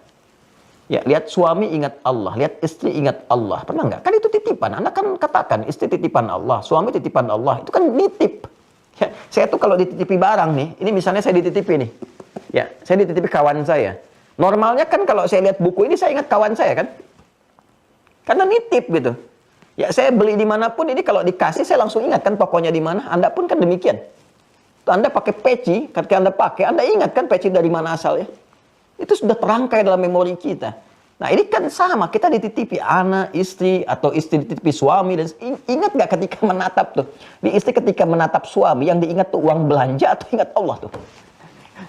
Ya, lihat suami ingat Allah, lihat istri ingat Allah, pernah nggak? Kan itu titipan. Anda kan katakan istri titipan Allah, suami titipan Allah, itu kan nitip. Ya, saya tuh kalau dititipi barang nih, ini misalnya saya dititipi nih. Ya, saya dititipi kawan saya. Normalnya kan kalau saya lihat buku ini, saya ingat kawan saya kan? Karena nitip gitu. Ya, saya beli dimanapun, ini kalau dikasih, saya langsung ingat kan tokonya di mana. Anda pun kan demikian. Anda pakai peci, ketika Anda pakai, Anda ingat kan peci dari mana asalnya. Itu sudah terangkai dalam memori kita. Nah, ini kan sama, kita dititipi anak, istri, atau istri dititipi suami. Dan ingat gak ketika menatap tuh? Di istri ketika menatap suami, yang diingat tuh uang belanja atau ingat Allah tuh?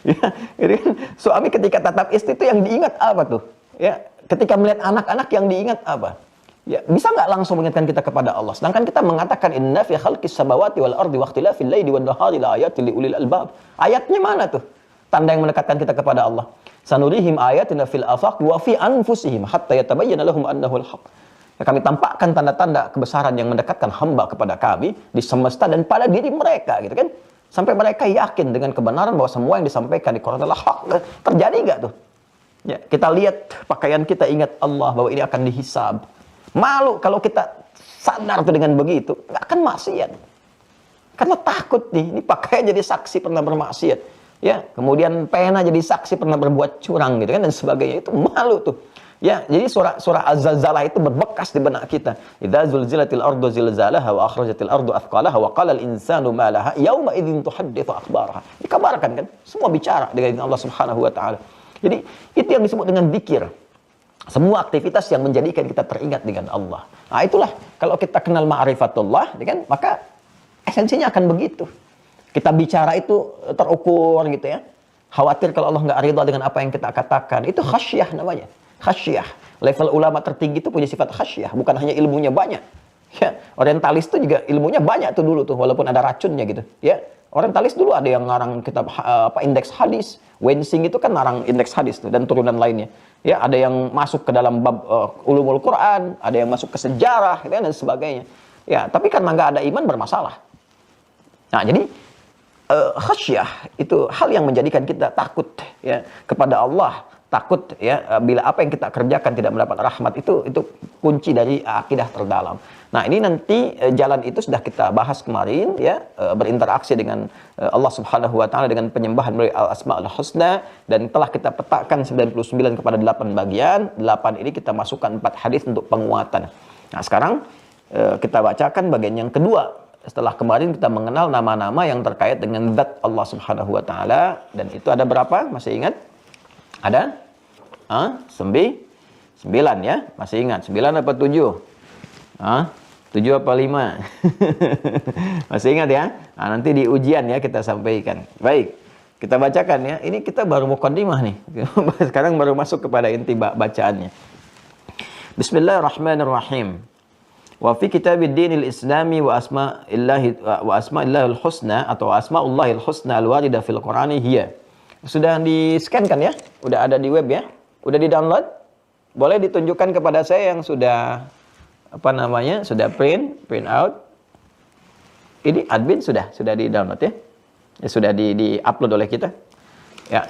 Ya, jadi suami ketika tatap istri itu yang diingat apa tuh? Ya, ketika melihat anak-anak yang diingat apa? Ya, bisa nggak langsung mengingatkan kita kepada Allah? Sedangkan kita mengatakan inna fi khalqis samawati wal ardi wa ikhtilafil laili wan nahari la ayatin liulil albab. Ayatnya mana tuh? Tanda yang mendekatkan kita kepada Allah. Sanurihim ayatina fil afaq wa fi anfusihim hatta yatabayyana lahum annahu al-haq. Ya, kami tampakkan tanda-tanda kebesaran yang mendekatkan hamba kepada kami di semesta dan pada diri mereka gitu kan. Sampai mereka yakin dengan kebenaran bahwa semua yang disampaikan di Quran adalah hak. Terjadi nggak tuh? Ya, kita lihat pakaian kita, ingat Allah bahwa ini akan dihisab. Malu kalau kita sadar tuh dengan begitu, nggak akan maksiat. Karena takut nih, ini pakaian jadi saksi pernah bermaksiat. Ya, kemudian pena jadi saksi pernah berbuat curang gitu kan dan sebagainya. Itu malu tuh. Ya, jadi surah Az-Zalzalah itu berbekas di benak kita. Idza zulzilatil ardu zilzalaha wa akhrajatil ardu athqalaha wa qala al-insanu ma laha yauma idzin tuhadditsu akhbaraha. Dikabarkan kan, semua bicara dengan Allah Subhanahu wa taala. Jadi itu yang disebut dengan zikir. Semua aktivitas yang menjadikan kita teringat dengan Allah. Nah itulah kalau kita kenal ma'rifatullah, kan, maka esensinya akan begitu. Kita bicara itu terukur gitu ya. Khawatir kalau Allah nggak ridha dengan apa yang kita katakan. Itu khasyah namanya. Khasyah. Level ulama tertinggi itu punya sifat khasyah. Bukan hanya ilmunya banyak. Ya, orientalis itu juga ilmunya banyak tuh dulu tuh. Walaupun ada racunnya gitu. Ya. Orientalis dulu ada yang ngarang kitab indeks hadis. Wensing itu kan ngarang indeks hadis tuh dan turunan lainnya. Ya, ada yang masuk ke dalam bab ulumul Quran, ada yang masuk ke sejarah gitu, dan sebagainya. Ya, tapi karena nggak ada iman bermasalah. Nah, jadi khasyah itu hal yang menjadikan kita takut ya kepada Allah, takut ya bila apa yang kita kerjakan tidak mendapat rahmat, itu kunci dari akidah terdalam. Nah, ini nanti jalan itu sudah kita bahas kemarin ya, berinteraksi dengan Allah Subhanahu wa taala dengan penyembahan melalui Al-Asmaul Husna, dan telah kita petakan 99 kepada 8 bagian. 8 ini kita masukkan 4 hadis untuk penguatan. Nah, sekarang kita bacakan bagian yang kedua. Setelah kemarin kita mengenal nama-nama yang terkait dengan zat Allah Subhanahu wa taala, dan itu ada berapa? Masih ingat? Ada? 9 ya? Masih ingat? 9 apa 7? 7 apa 5? Masih ingat ya? Nah, nanti di ujian ya kita sampaikan. Baik, kita bacakan ya. Ini kita baru muqaddimah nih. Sekarang baru masuk kepada inti bacaannya. Bismillahirrahmanirrahim. Wa fi kitabid dinil islami wa asma'illahil husna atau asma'ullahil husna al-warida fil Qur'ani hiya. Sudah di-scan kan ya? Udah ada di web ya? Udah di-download? Boleh ditunjukkan kepada saya yang sudah sudah print out. Ini admin sudah di-download ya? Ya sudah di-upload oleh kita. Ya,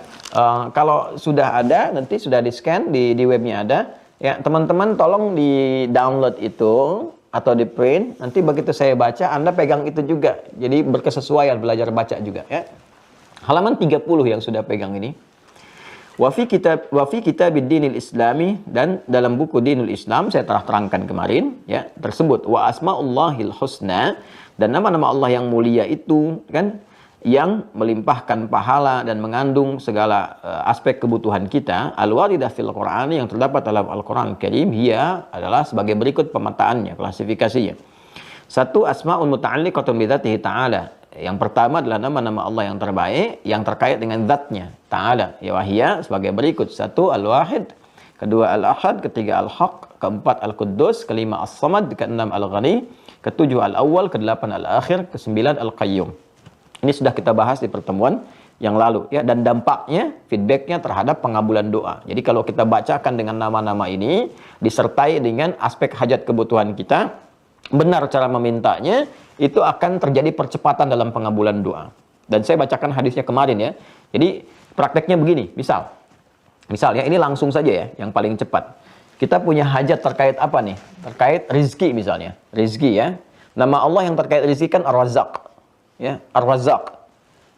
kalau sudah ada, nanti sudah di-scan di webnya ada. Ya, teman-teman tolong di-download itu atau di-print. Nanti begitu saya baca, Anda pegang itu juga. Jadi berkesesuaian belajar baca juga ya. Halaman 30 yang sudah pegang ini. Wa fi kitabid dinil islami, dan dalam buku Dinul Islam saya telah terangkan kemarin ya, tersebut wa asmaullahil husna, dan nama-nama Allah yang mulia itu kan yang melimpahkan pahala dan mengandung segala aspek kebutuhan kita, al-waridah fil Qur'an, yang terdapat dalam Al-Qur'an Karim, ia adalah sebagai berikut pemetaannya, klasifikasinya. 1. Asma'un muta'alliqatun bi dzatihi ta'ala. Yang pertama adalah nama-nama Allah yang terbaik yang terkait dengan zatnya ta'ala. Ya wahiyya sebagai berikut. 1. Al-Wahid, kedua Al-Ahad, ketiga Al-Haq, keempat Al-Quddus, kelima As-Samad, keenam Al-Ghani, ketujuh Al-Awwal, kedelapan Al-Akhir, kesembilan Al-Qayyum. Ini sudah kita bahas di pertemuan yang lalu ya, dan dampaknya, feedbacknya terhadap pengabulan doa. Jadi kalau kita bacakan dengan nama-nama ini disertai dengan aspek hajat kebutuhan kita, benar cara memintanya, itu akan terjadi percepatan dalam pengabulan doa. Dan saya bacakan hadisnya kemarin ya. Jadi prakteknya begini, misal ya, ini langsung saja ya, yang paling cepat. Kita punya hajat terkait apa nih? Terkait rizki misalnya. Rizki ya. Nama Allah yang terkait rizki kan Ar-Razzaq. Ya, Ar-Razzaq.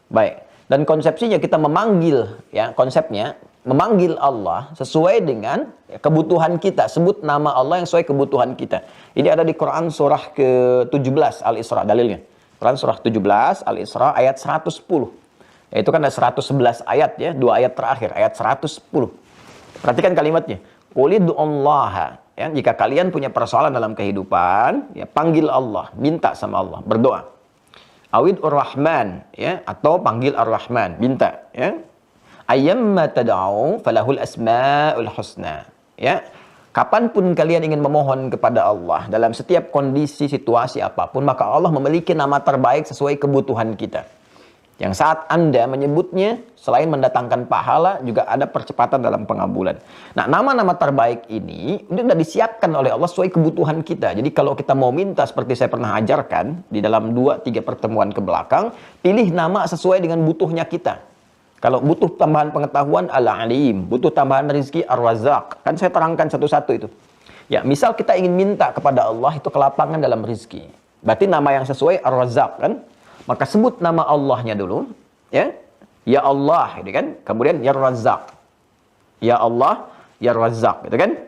Baik. Dan konsepsinya kita memanggil ya, konsepnya memanggil Allah sesuai dengan kebutuhan kita. Sebut nama Allah yang sesuai kebutuhan kita. Ini ada di Quran surah ke-17 Al-Isra dalilnya. Quran surah 17 Al-Isra ayat 110. Ya, itu kan ada 111 ayat ya, 2 ayat terakhir, ayat 110. Perhatikan kalimatnya. Qulid'ullaha. Ya, jika kalian punya persoalan dalam kehidupan, ya panggil Allah, minta sama Allah, berdoa. Awid Ar-Rahman ya, atau panggil Ar-Rahman, minta ya. Ayyamma tad'u falahul asmaul husna. Ya. Kapanpun kalian ingin memohon kepada Allah dalam setiap kondisi situasi apapun, maka Allah memiliki nama terbaik sesuai kebutuhan kita. Yang saat Anda menyebutnya, selain mendatangkan pahala, juga ada percepatan dalam pengabulan. Nah, nama-nama terbaik ini sudah disiapkan oleh Allah sesuai kebutuhan kita. Jadi kalau kita mau minta seperti saya pernah ajarkan di dalam 2-3 pertemuan ke belakang, pilih nama sesuai dengan butuhnya kita. Kalau butuh tambahan pengetahuan, Al-Alim. Butuh tambahan rezeki, Ar-Razzaq. Kan saya terangkan satu-satu itu. Ya, misal kita ingin minta kepada Allah itu kelapangan dalam rezeki. Berarti nama yang sesuai Ar-Razzaq kan? Maka sebut nama Allahnya dulu, ya. Ya Allah, gitu kan? Kemudian Ya Razzaq. Ya Allah, Ya Razzaq, gitu kan?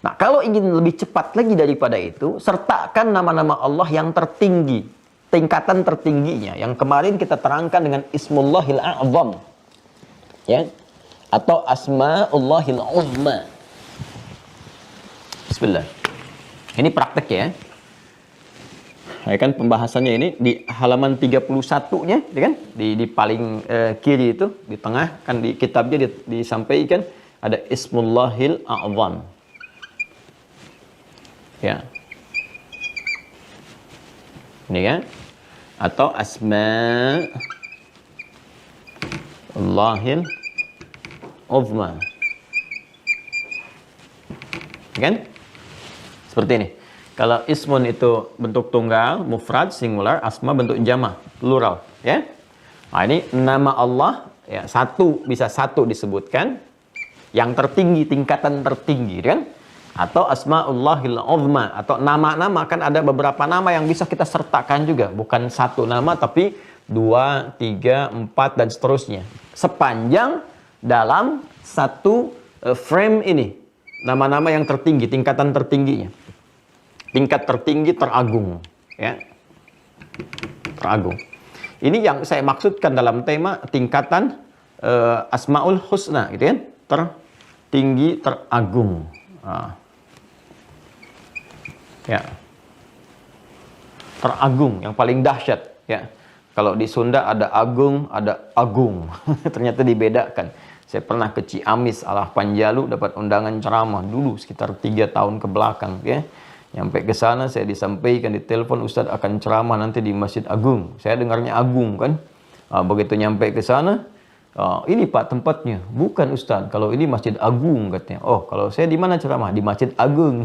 Nah, kalau ingin lebih cepat lagi daripada itu, sertakan nama-nama Allah yang tertinggi, tingkatan tertingginya. Yang kemarin kita terangkan dengan Ismullahil A'zam. Ya. Atau Asma'ullahil Uzma. Bismillah. Ini praktek ya. Ya kan pembahasannya ini di halaman 31-nya, ya kan? Di paling kiri itu, di tengah kan di kitabnya disampaikan ada Ismullahil A'zam. Ya. Ini kan? Atau Asma'ullahil Uzma. Ya kan? Seperti ini. Kalau ismun itu bentuk tunggal, mufrad, singular, asma bentuk jama, plural, ya. Nah, ini nama Allah ya bisa satu disebutkan yang tertinggi, tingkatan tertinggi, kan? Atau Asmaullahil Uzma, atau nama-nama kan ada beberapa nama yang bisa kita sertakan juga, bukan satu nama tapi 2, 3, 4 dan seterusnya. Sepanjang dalam satu frame ini, nama-nama yang tertinggi, tingkatan tertingginya. Tingkat tertinggi teragung, ya. Teragung. Ini yang saya maksudkan dalam tema tingkatan Asmaul Husna, gitu kan? Tertinggi, teragung. Ya. Teragung, yang paling dahsyat, ya. Kalau di Sunda ada agung, ada agung. Ternyata dibedakan. Saya pernah ke Ciamis, Alah Panjalu, dapat undangan ceramah dulu sekitar 3 tahun ke belakang, ya. Nyampe ke sana saya disampaikan di telepon, Ustadz akan ceramah nanti di Masjid Agung. Saya dengarnya Agung kan. Begitu nyampe ke sana, ini Pak tempatnya. Bukan Ustadz, kalau ini Masjid Agung katanya. Oh, kalau saya di mana ceramah? Di Masjid Agung.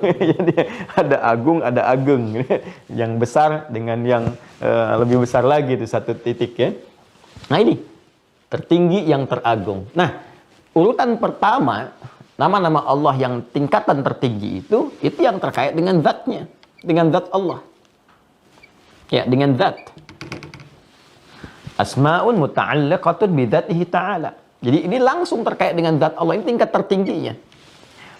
Jadi ada Agung, ada Agung. Yang besar dengan yang lebih besar lagi itu satu titik ya. Nah ini tertinggi yang teragung. Nah, urutan pertama nama-nama Allah yang tingkatan tertinggi itu yang terkait dengan zatnya, dengan zat Allah. Ya, dengan zat. Asma'un muta'alliqatun bidzatihi ta'ala. Jadi ini langsung terkait dengan zat Allah, ini tingkat tertingginya.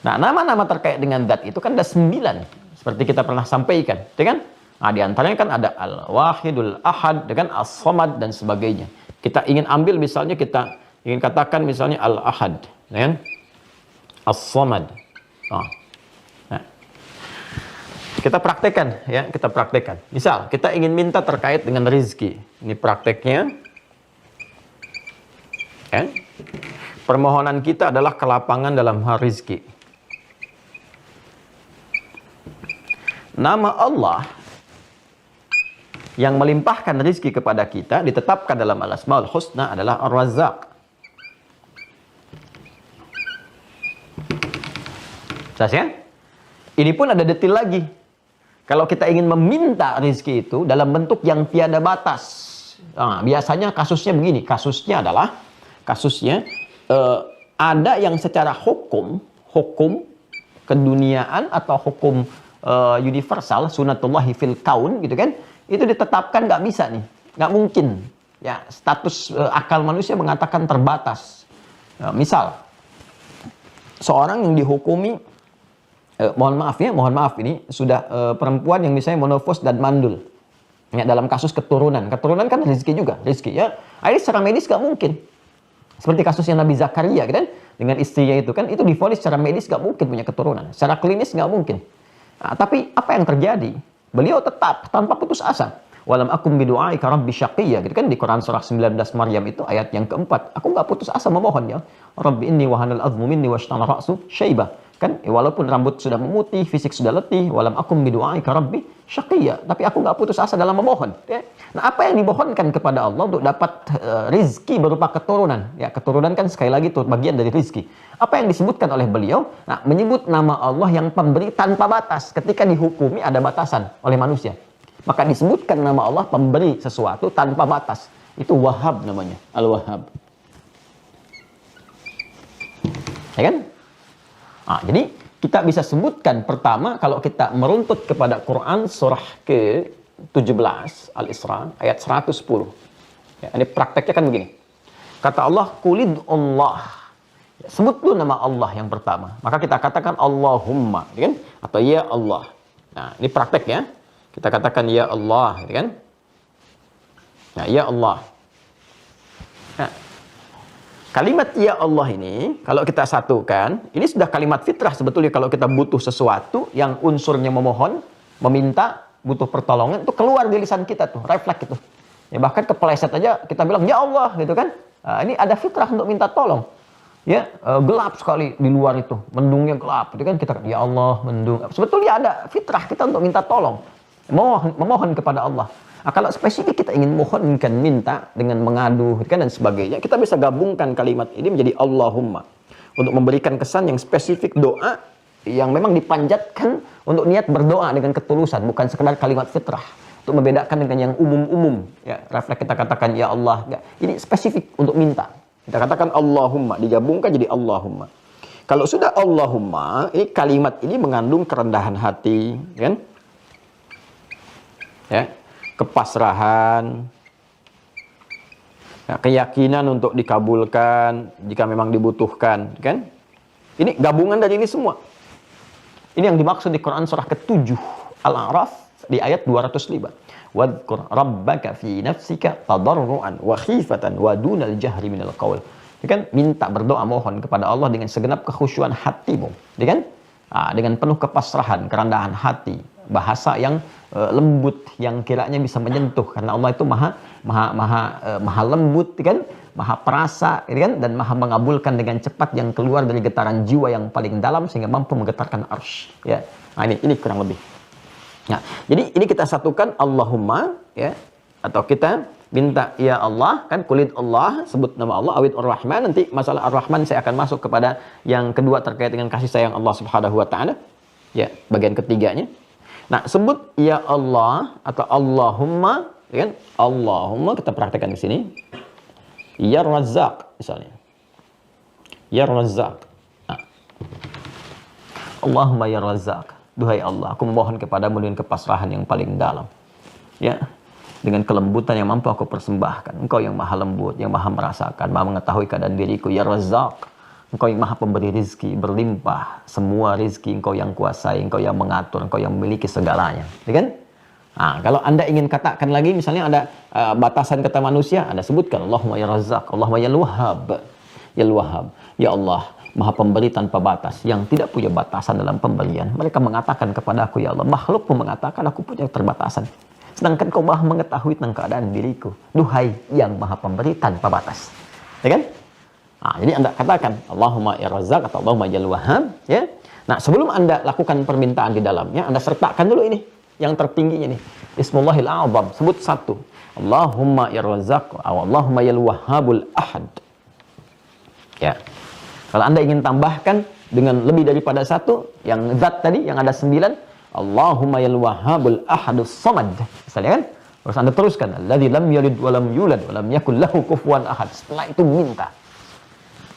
Nah, nama-nama terkait dengan zat itu kan ada 9, seperti kita pernah sampaikan, ya kan? Nah, di antaranya kan ada Al-Wahidul Ahad, dengan As-Samad dan sebagainya. Kita ingin ambil misalnya, kita ingin katakan misalnya Al-Ahad, ya kan? As-Samad. Nah, kita praktekkan ya, kita praktekkan. Misal kita ingin minta terkait dengan rezeki. Ini prakteknya. Ya. Permohonan kita adalah kelapangan dalam hal rezeki. Nama Allah yang melimpahkan rezeki kepada kita ditetapkan dalam Al-Asmaul Husna adalah Ar-Razzaq. Ya? Ini pun ada detail lagi. Kalau kita ingin meminta rezeki itu dalam bentuk yang tiada batas. Nah, biasanya kasusnya begini. Kasusnya adalah ada yang secara hukum keduniaan atau hukum universal, sunatullahi fil kaun gitu kan. Itu ditetapkan nggak bisa nih. Nggak mungkin. Ya, status akal manusia mengatakan terbatas. Misal seorang yang dihukumi mohon maaf ini sudah perempuan yang misalnya monofos dan mandul. Ya, dalam kasus keturunan kan rezeki juga, rezeki ya. Ini secara medis gak mungkin. Seperti kasusnya Nabi Zakaria kan, dengan istrinya itu kan, itu divonis secara medis gak mungkin punya keturunan. Secara klinis gak mungkin. Nah, tapi apa yang terjadi? Beliau tetap tanpa putus asa. Walam akum bidu'aika rabbi syaqiyya, gitu kan di Quran surah 19 Maryam itu ayat yang keempat. Aku gak putus asa memohon ya. Rabbi inni wahanal azmu minni washtana ra'su syaibah. Kan walaupun rambut sudah memutih, fisik sudah letih, walam akum bidu'aika rabbi syaqiyya, tapi aku nggak putus asa dalam memohon. Ya. Nah, apa yang dimohonkan kepada Allah untuk dapat rizki berupa keturunan? Ya, keturunan kan sekali lagi itu bagian dari rizki. Apa yang disebutkan oleh beliau? Nah, menyebut nama Allah yang pemberi tanpa batas. Ketika dihukumi ada batasan oleh manusia, maka disebutkan nama Allah pemberi sesuatu tanpa batas. Itu Wahhab namanya, Al-Wahhab. Ya kan? Jadi kita bisa sebutkan pertama kalau kita meruntut kepada Quran surah ke-17 Al-Isra ayat 110. Ya, ini prakteknya kan begini. Kata Allah, "Qulid Allah." Ya, sebut dulu nama Allah yang pertama. Maka kita katakan Allahumma, ya kan? Atau ya Allah. Nah, ini praktek ya. Kita katakan ya Allah, ya kan? Nah, ya Allah. Nah, kalimat ya Allah ini, kalau kita satukan, ini sudah kalimat fitrah sebetulnya kalau kita butuh sesuatu yang unsurnya memohon, meminta, butuh pertolongan, itu keluar di lisan kita tuh, refleks itu. Ya, bahkan kepeleset aja kita bilang ya Allah gitu kan. Nah, ini ada fitrah untuk minta tolong. Ya, gelap sekali di luar itu, mendungnya gelap. Itu kan kita ya Allah, mendung. Sebetulnya ada fitrah kita untuk minta tolong. Memohon kepada Allah. Kalau spesifik kita ingin mohonkan, minta dengan mengadu kan dan sebagainya, kita bisa gabungkan kalimat ini menjadi Allahumma untuk memberikan kesan yang spesifik doa yang memang dipanjatkan untuk niat berdoa dengan ketulusan, bukan sekedar kalimat fitrah untuk membedakan dengan yang umum-umum. Ya, refleks kita katakan ya Allah, ya, ini spesifik untuk minta. Kita katakan Allahumma, digabungkan jadi Allahumma. Kalau sudah Allahumma, ini kalimat ini mengandung kerendahan hati, kan? Ya, kepasrahan, ya, keyakinan untuk dikabulkan jika memang dibutuhkan, kan? Ini gabungan dari ini semua. Ini yang dimaksud di Quran surah ke-7 Al-A'raf di ayat 205. Wadhkur rabbaka fi nafsika tadarruan wa khifatan wa dunal jahri minal qaul. Ya kan? Minta berdoa mohon kepada Allah dengan segenap kekhusyuan hatimu, ya kan? Dengan penuh kepasrahan, kerendahan hati, bahasa yang lembut yang kiranya bisa menyentuh karena Allah itu maha lembut, ya kan? Maha perasa, ya kan? Dan maha mengabulkan dengan cepat yang keluar dari getaran jiwa yang paling dalam sehingga mampu menggetarkan arsy, ya. Ini kurang lebih. Nah, jadi ini kita satukan Allahumma, ya, atau kita minta ya Allah, kan kulit Allah, sebut nama Allah, awid ar-Rahman. Nanti masalah ar-Rahman saya akan masuk kepada yang kedua terkait dengan kasih sayang Allah Subhanahu wa taala. Ya, bagian ketiganya. Nah, sebut ya Allah atau Allahumma, ya kan? Allahumma kita praktekkan di sini. Ya Razzaq misalnya. Ya Razzaq. Nah. Allahumma ya Razzaq. Duhai Allah, aku memohon kepadamu dengan kepasrahan yang paling dalam. Ya, dengan kelembutan yang mampu aku persembahkan. Engkau yang maha lembut, yang maha merasakan, maha mengetahui keadaan diriku. Ya Razzaq, Engkau yang maha pemberi rizki, berlimpah. Semua rizki Engkau yang kuasai, Engkau yang mengatur, Engkau yang memiliki segalanya. Ya kan? Nah, kalau Anda ingin katakan lagi, misalnya ada batasan kata manusia, Anda sebutkan Allahumma ya Razzaq, Allahumma ya Wahhab. Ya Wahhab, ya Allah, Maha pemberi tanpa batas, yang tidak punya batasan dalam pemberian. Mereka mengatakan kepada aku, ya Allah, makhluk pun mengatakan aku punya keterbatasan. Sedangkan kau maha mengetahui tentang keadaan diriku. Duhai yang maha pemberi tanpa batas. Ya kan? Nah, jadi Anda katakan, Allahumma ya Razzaq atau Allahumma ya Wahhab. Ya? Nah, sebelum Anda lakukan permintaan di dalamnya, Anda sertakan dulu ini, yang tertingginya nih. Ismullahil A'zam, sebut satu. Allahumma ya Razzaq atau Allahumma ya Wahhabul Ahad. Ya. Kalau Anda ingin tambahkan dengan lebih daripada satu, yang zat tadi, yang ada 9, Allahumma yal Wahhabul Ahadus Samad. Misalnya kan? Terus Anda teruskan, alladzi lam yalid wa lam yulad wa lam yakul lahu kufuwan ahad. Setelah itu minta.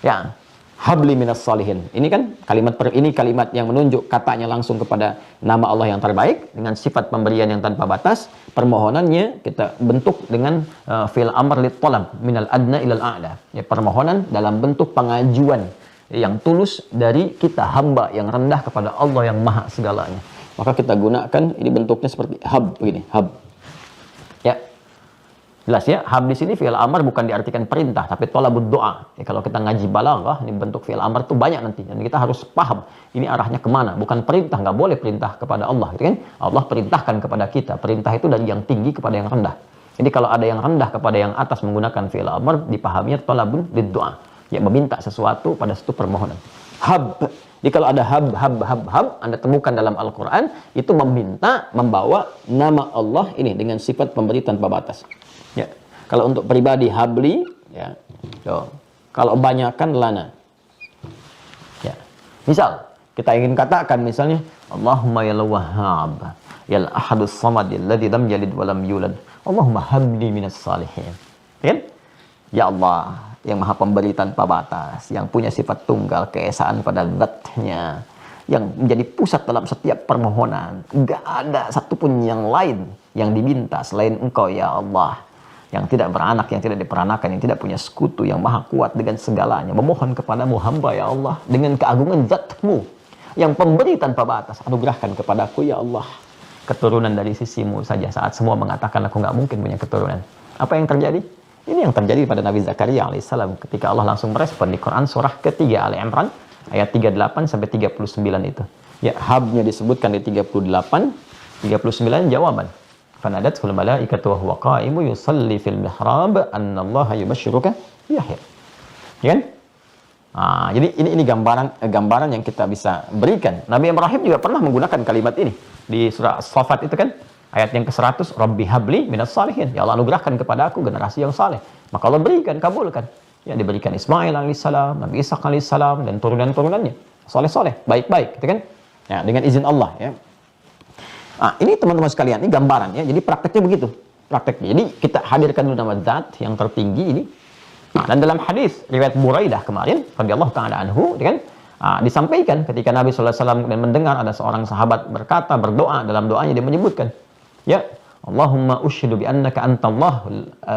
Ya, habli minas salihin. Ini kan kalimat yang menunjuk katanya langsung kepada nama Allah yang terbaik dengan sifat pemberian yang tanpa batas. Permohonannya kita bentuk dengan fi'il amr lit talab minal adna ilal a'la. Ya, permohonan dalam bentuk pengajuan yang tulus dari kita hamba yang rendah kepada Allah yang maha segalanya. Maka kita gunakan ini bentuknya seperti hab begini, hab. Ya. Jelas ya, hab di sini fi'il amr bukan diartikan perintah tapi thalabud doa. Ya, kalau kita ngaji balaghah, ini bentuk fi'il amr tuh banyak nanti dan kita harus paham ini arahnya kemana. Bukan perintah, nggak boleh perintah kepada Allah, gitu kan? Allah perintahkan kepada kita. Perintah itu dari yang tinggi kepada yang rendah. Jadi kalau ada yang rendah kepada yang atas menggunakan fi'il amr, dipahami thalabun lid doa. Ya, meminta sesuatu pada satu permohonan. Hab. Jadi kalau ada hab, Anda temukan dalam Al-Quran, itu meminta, membawa nama Allah ini dengan sifat pemberi tanpa batas. Ya. Kalau untuk pribadi habli, ya. So, kalau banyakkan lana. Ya. Misal, kita ingin katakan misalnya, Allahumma ya Wahhab, ya Ahadus Samad, alladzi lam yalid wa lam yulad. Allahumma habli minas salihin. Ya. Ya Allah, yang maha pemberi tanpa batas, yang punya sifat tunggal, keesaan pada zat-Nya, yang menjadi pusat dalam setiap permohonan. Gak ada satupun yang lain yang diminta selain Engkau ya Allah, yang tidak beranak, yang tidak diperanakan, yang tidak punya sekutu, yang maha kuat dengan segalanya. Memohon kepadamu hamba ya Allah, dengan keagungan zat-Mu yang pemberi tanpa batas, anugerahkan kepadaku ya Allah keturunan dari sisimu saja. Saat semua mengatakan aku nggak mungkin punya keturunan, apa yang terjadi? Ini yang terjadi pada Nabi Zakaria alaihissalam ketika Allah langsung merespon di Quran surah ketiga Ali Imran ayat 38 sampai 39 itu. Ya, habnya disebutkan di 38, 39 jawaban. Fanadatul malaikatu wa huwa qa'imu yusalli fil mihrab anna Allah yubashshiruka Yahya. Ya kan? Jadi ini gambaran yang kita bisa berikan. Nabi Ibrahim juga pernah menggunakan kalimat ini di surah As-Saffat itu kan, ayat yang ke-100, Rabbi habli minas salihin. Ya Allah, anugerahkan kepada aku generasi yang saleh. Maka Allah berikan, kabulkan. Ya, diberikan Ismail alaihissalam, Nabi Ishaq alaihissalam, dan turunan-turunannya. Soleh-soleh, baik-baik, gitu kan? Ya, dengan izin Allah, ya. Ini teman-teman sekalian, ini gambaran, ya. Jadi prakteknya begitu. Prakteknya. Jadi kita hadirkan dulu nama zat yang tertinggi ini. Dan dalam hadis riwayat Buraidah kemarin, radhiyallahu ta'ala anhu, kan, disampaikan ketika Nabi SAW mendengar ada seorang sahabat berkata, berdoa, dalam doanya dia menyebutkan, ya, Allahumma ushidu bi annaka antallah,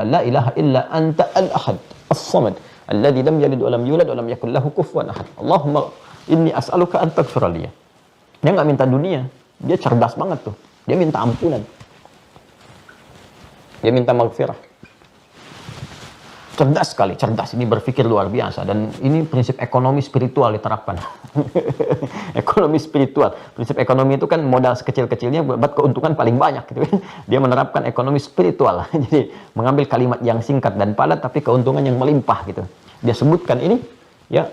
la ilaha illa anta al-ahad, as-samad, alladhi lam yalid wa lam yulad wa lam yakul lahu kufuwan ahad. Allahumma inni as'aluka an taghfira li. Dia nggak minta dunia, dia cerdas banget tuh. Dia minta ampunan. Dia minta maghfirah. Cerdas sekali, cerdas. Ini berpikir luar biasa. Dan ini prinsip ekonomi spiritual diterapkan. Ekonomi spiritual. Prinsip ekonomi itu kan modal sekecil-kecilnya buat keuntungan paling banyak. Gitu. Dia menerapkan ekonomi spiritual. Jadi mengambil kalimat yang singkat dan padat, tapi keuntungan yang melimpah. Gitu. Dia sebutkan ini. Ya,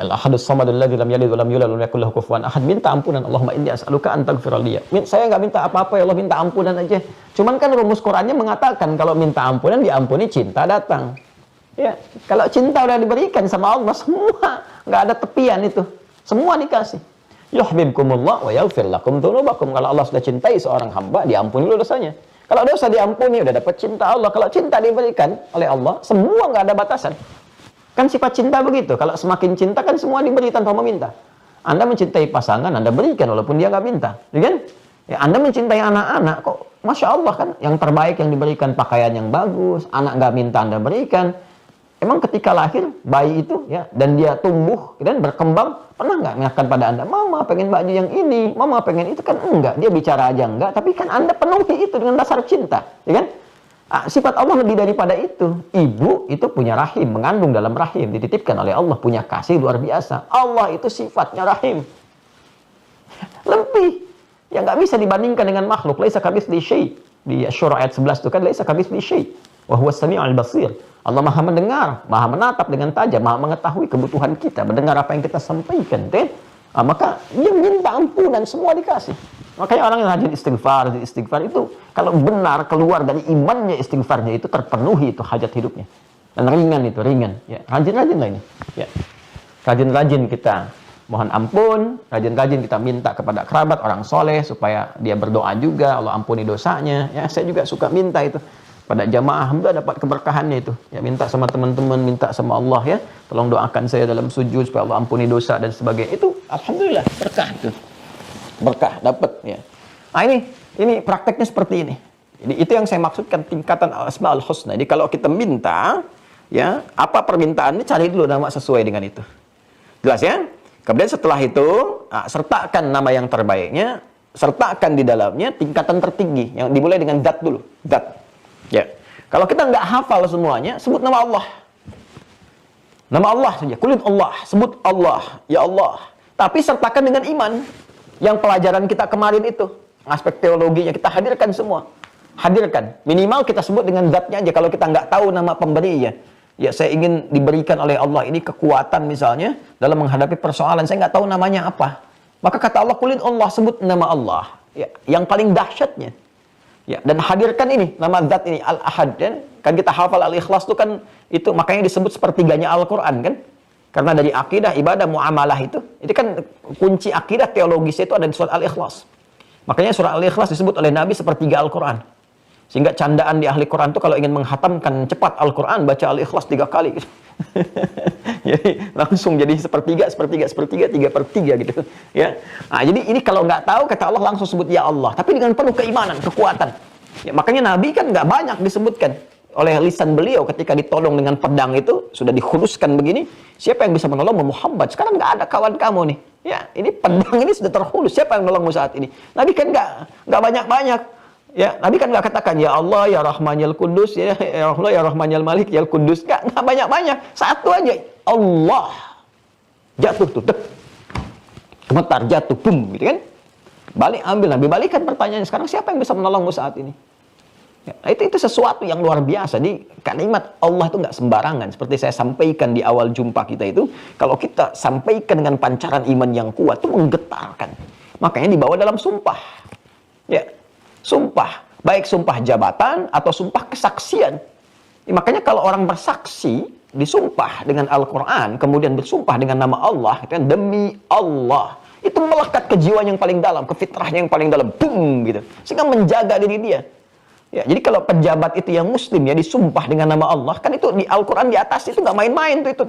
al-ahadus samadul ladzi lam yalid wa lam yulad wa lam yakul lahu kufuwan ahad. Minta ampunan. Allahumma inni as'aluka an taghfira li. Saya nggak minta apa-apa ya Allah, minta ampunan aja. Cuman kan rumus Qur'annya mengatakan kalau minta ampunan diampuni, cinta datang. Ya, kalau cinta udah diberikan sama Allah, semua nggak ada tepian itu, semua dikasih. Yuhibbukumullah wa yaghfir lakum dzunubakum. Kalau Allah sudah cintai seorang hamba, diampuni dulu dosanya. Kalau dosa diampuni, udah dapat cinta Allah. Kalau cinta diberikan oleh Allah, semua nggak ada batasan. Kan sifat cinta begitu. Kalau semakin cinta kan semua diberi tanpa meminta. Anda mencintai pasangan, Anda berikan walaupun dia nggak minta, ya kan? Ya, Anda mencintai anak-anak, kok Masya Allah kan, yang terbaik yang diberikan pakaian yang bagus, anak nggak minta Anda berikan. Emang ketika lahir bayi itu ya, dan dia tumbuh dan berkembang, pernah nggak mengatakan pada Anda, Mama pengen baju yang ini, Mama pengen itu? Kan enggak, dia bicara aja enggak, tapi kan Anda penuhi itu dengan dasar cinta, ya kan? Sifat Allah lebih daripada itu. Ibu itu punya rahim, mengandung dalam rahim, dititipkan oleh Allah, punya kasih luar biasa. Allah itu sifatnya rahim. Lebih, yang nggak bisa dibandingkan dengan makhluk. Laisa kamitslihi syai'. Di Syura ayat 11 itu kan, laisa kamitslihi syai'. Wa huwas sami'ul basir. Allah maha mendengar, maha menatap dengan tajam, maha mengetahui kebutuhan kita, mendengar apa yang kita sampaikan. Maka dia minta ampunan, semua dikasih. Makanya orang yang rajin istighfar itu, kalau benar keluar dari imannya istighfarnya itu, terpenuhi itu hajat hidupnya. Dan ringan itu, ringan. Ya, rajin-rajin lah ini. Ya. Rajin-rajin kita mohon ampun, rajin-rajin kita minta kepada kerabat, orang soleh, supaya dia berdoa juga, Allah ampuni dosanya. Ya, saya juga suka minta itu. Pada jamaah hamba dapat keberkahannya itu. Ya, minta sama teman-teman, minta sama Allah ya. Tolong doakan saya dalam sujud supaya Allah ampuni dosa dan sebagainya. Itu alhamdulillah berkah itu. Berkah dapat ya. Nah, ini prakteknya seperti ini. Jadi itu yang saya maksudkan tingkatan Asmaul Husna. Jadi kalau kita minta ya, apa permintaannya, cari dulu nama sesuai dengan itu. Jelas ya? Kemudian setelah itu sertakan nama yang terbaiknya, sertakan di dalamnya tingkatan tertinggi yang dimulai dengan zat dulu. Zat. Ya, kalau kita nggak hafal semuanya, sebut nama Allah. Nama Allah saja, kulit Allah, sebut Allah, ya Allah. Tapi sertakan dengan iman. Yang pelajaran kita kemarin itu, aspek teologinya kita hadirkan semua. Hadirkan, minimal kita sebut dengan zatnya aja. Kalau kita nggak tahu nama pemberinya, ya saya ingin diberikan oleh Allah ini kekuatan misalnya dalam menghadapi persoalan, saya nggak tahu namanya apa. Maka kata Allah, kulit Allah, sebut nama Allah. Ya, yang paling dahsyatnya. Ya, dan hadirkan ini, nama zat ini, Al-Ahad. Kan kita hafal Al-Ikhlas itu kan, itu makanya disebut sepertiganya Al-Quran kan. Karena dari akidah, ibadah, muamalah itu kan kunci akidah teologis itu ada di surat Al-Ikhlas. Makanya surat Al-Ikhlas disebut oleh Nabi sepertiga Al-Quran. Sehingga candaan di ahli Quran tuh kalau ingin menghatamkan cepat Al-Quran, baca Al-Ikhlas 3 kali. Gitu. Jadi langsung jadi sepertiga, 3/3 gitu. Ya. Nah, jadi ini kalau nggak tahu, kata Allah langsung sebut ya Allah. Tapi dengan penuh keimanan, kekuatan. Ya, makanya Nabi kan nggak banyak disebutkan oleh lisan beliau ketika ditolong dengan pedang itu, sudah dikhuluskan begini, siapa yang bisa menolong Muhammad? Sekarang nggak ada kawan kamu nih. Ya, ini pedang ini sudah terhulus, siapa yang menolongmu saat ini? Nabi kan nggak banyak-banyak. Ya, Nabi kan nggak katakan ya Allah ya Rahman ya Kudus, ya Allah ya Rahman ya Malik ya Kudus, nggak banyak-banyak, satu aja Allah. Jatuh tuh, gemetar jatuh, bum, gitu kan? Balik ambil, Nabi balikan pertanyaannya, sekarang siapa yang bisa menolongmu saat ini? Ya, itu sesuatu yang luar biasa. Di kalimat Allah itu nggak sembarangan. Seperti saya sampaikan di awal jumpa kita itu, kalau kita sampaikan dengan pancaran iman yang kuat, itu menggetarkan. Makanya dibawa dalam sumpah. Ya, sumpah, baik sumpah jabatan atau sumpah kesaksian. Ya, makanya kalau orang bersaksi, disumpah dengan Al-Quran, kemudian bersumpah dengan nama Allah, itu kan demi Allah. Itu melekat ke jiwa yang paling dalam, ke fitrahnya yang paling dalam, boom, gitu. Sehingga menjaga diri dia. Ya, jadi kalau pejabat itu yang muslim ya disumpah dengan nama Allah, kan itu di Al-Quran di atas itu nggak main-main tuh itu.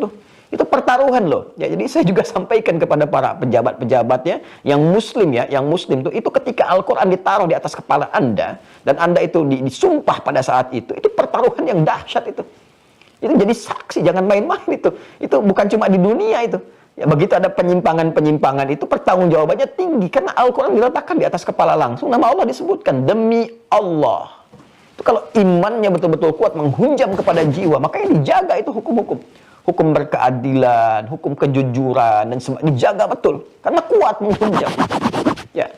Itu pertaruhan loh. Ya, jadi saya juga sampaikan kepada para pejabat-pejabatnya yang muslim ya, yang muslim tuh itu ketika Al-Quran ditaruh di atas kepala Anda dan Anda itu disumpah pada saat itu pertaruhan yang dahsyat itu. Itu jadi saksi, jangan main-main itu. Itu bukan cuma di dunia itu. Ya, begitu ada penyimpangan-penyimpangan itu pertanggungjawabannya tinggi karena Al-Quran diletakkan di atas kepala langsung, nama Allah disebutkan demi Allah. Itu kalau imannya betul-betul kuat menghunjam kepada jiwa, makanya dijaga itu hukum-hukum. Hukum berkeadilan, hukum kejujuran dan dijaga betul karena kuat menghunjam. Ya.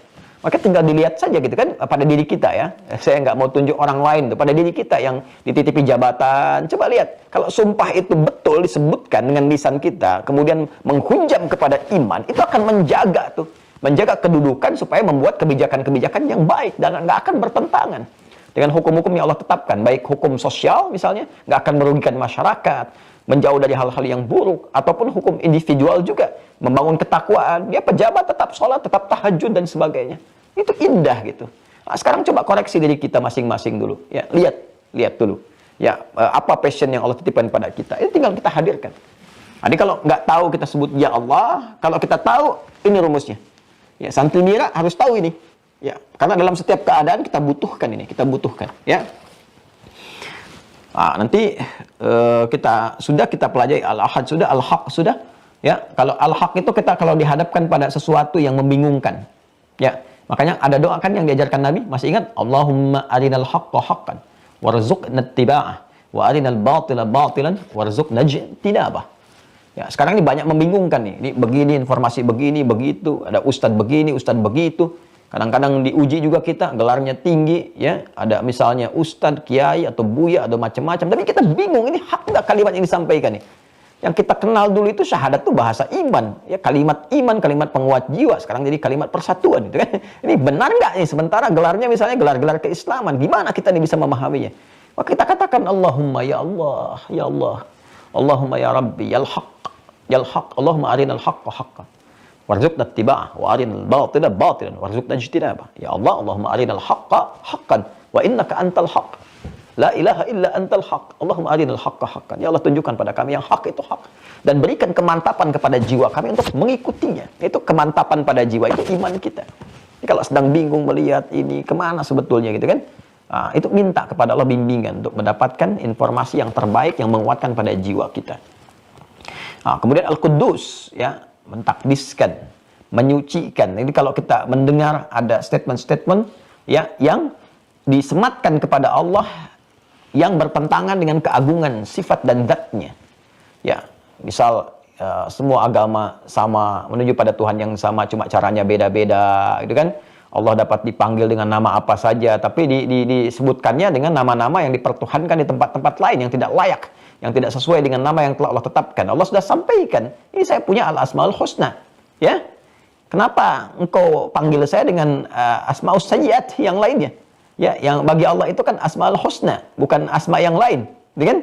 Maka tinggal dilihat saja gitu kan pada diri kita ya. Saya nggak mau tunjuk orang lain tuh, pada diri kita yang dititipi jabatan. Coba lihat, kalau sumpah itu betul disebutkan dengan lisan kita, kemudian menghunjam kepada iman, itu akan menjaga kedudukan supaya membuat kebijakan-kebijakan yang baik dan nggak akan bertentangan dengan hukum-hukum yang Allah tetapkan, baik hukum sosial misalnya, nggak akan merugikan masyarakat, menjauh dari hal-hal yang buruk, ataupun hukum individual juga, membangun ketakwaan, dia pejabat tetap sholat, tetap tahajud dan sebagainya. Itu indah gitu. Nah, sekarang coba koreksi diri kita masing-masing dulu. Ya, lihat dulu. Ya, apa passion yang Allah titipkan pada kita? Itu tinggal kita hadirkan. Jadi kalau nggak tahu kita sebut ya Allah, kalau kita tahu ini rumusnya. Ya, santri mira harus tahu ini. Ya, karena dalam setiap keadaan kita butuhkan ini, ya. Nah, nanti kita pelajari Al-Ahad sudah, Al-Haq sudah, ya. Kalau Al-Haq itu kita kalau dihadapkan pada sesuatu yang membingungkan, ya. Makanya ada doa kan yang diajarkan Nabi, masih ingat? Allahumma arinal haqqa haqqan warzuqna ittiba'ah wa arinal batila batilan warzuqna ijtinabah. Ya, sekarang ini banyak membingungkan nih. Ini begini, informasi begini, begitu, ada ustadz begini, ustadz begitu. Kadang-kadang diuji juga kita, gelarnya tinggi, ya. Ada misalnya ustadz, kiai, atau buya, atau macam-macam. Tapi kita bingung, ini hak nggak kalimat yang disampaikan nih. Yang kita kenal dulu itu syahadat itu bahasa iman. Ya, kalimat iman, kalimat penguat jiwa. Sekarang jadi kalimat persatuan. Gitu kan? Ini benar nggak nih? Sementara gelarnya misalnya gelar-gelar keislaman. Gimana kita nih bisa memahaminya? Maka kita katakan, Allahumma ya Allah, ya Allah. Allahumma ya Rabbi, ya Al-Haq. Allahumma arinal haqqa haqqan. Warzuqna ittiba'ah wa arinal batila batilan warzuqna ijtinabah. Ya Allah, Allahumma arinal haqqa haqqan wa innaka antal haqq. La ilaha illa antal haqq. Allahumma arinal haqqa haqqan. Ya Allah, tunjukkan pada kami yang hak itu hak dan berikan kemantapan kepada jiwa kami untuk mengikutinya. Itu kemantapan pada jiwa, itu iman kita. Jadi kalau sedang bingung melihat ini kemana sebetulnya gitu kan, nah, itu minta kepada Allah bimbingan untuk mendapatkan informasi yang terbaik yang menguatkan pada jiwa kita. Nah, kemudian Al-Quddus, ya, mentakdiskan, menyucikan. Jadi kalau kita mendengar ada statement-statement ya yang disematkan kepada Allah yang bertentangan dengan keagungan sifat dan zatnya. Ya, misal semua agama sama, menuju pada Tuhan yang sama, cuma caranya beda-beda, gitu kan? Allah dapat dipanggil dengan nama apa saja, tapi disebutkannya dengan nama-nama yang dipertuhankan di tempat-tempat lain yang tidak layak, yang tidak sesuai dengan nama yang telah Allah tetapkan. Allah sudah sampaikan, ini saya punya al-asmaul husna, ya. Kenapa engkau panggil saya dengan asmaus sayyiat yang lainnya? Ya, yang bagi Allah itu kan asmaul husna, bukan asma yang lain, gitu kan?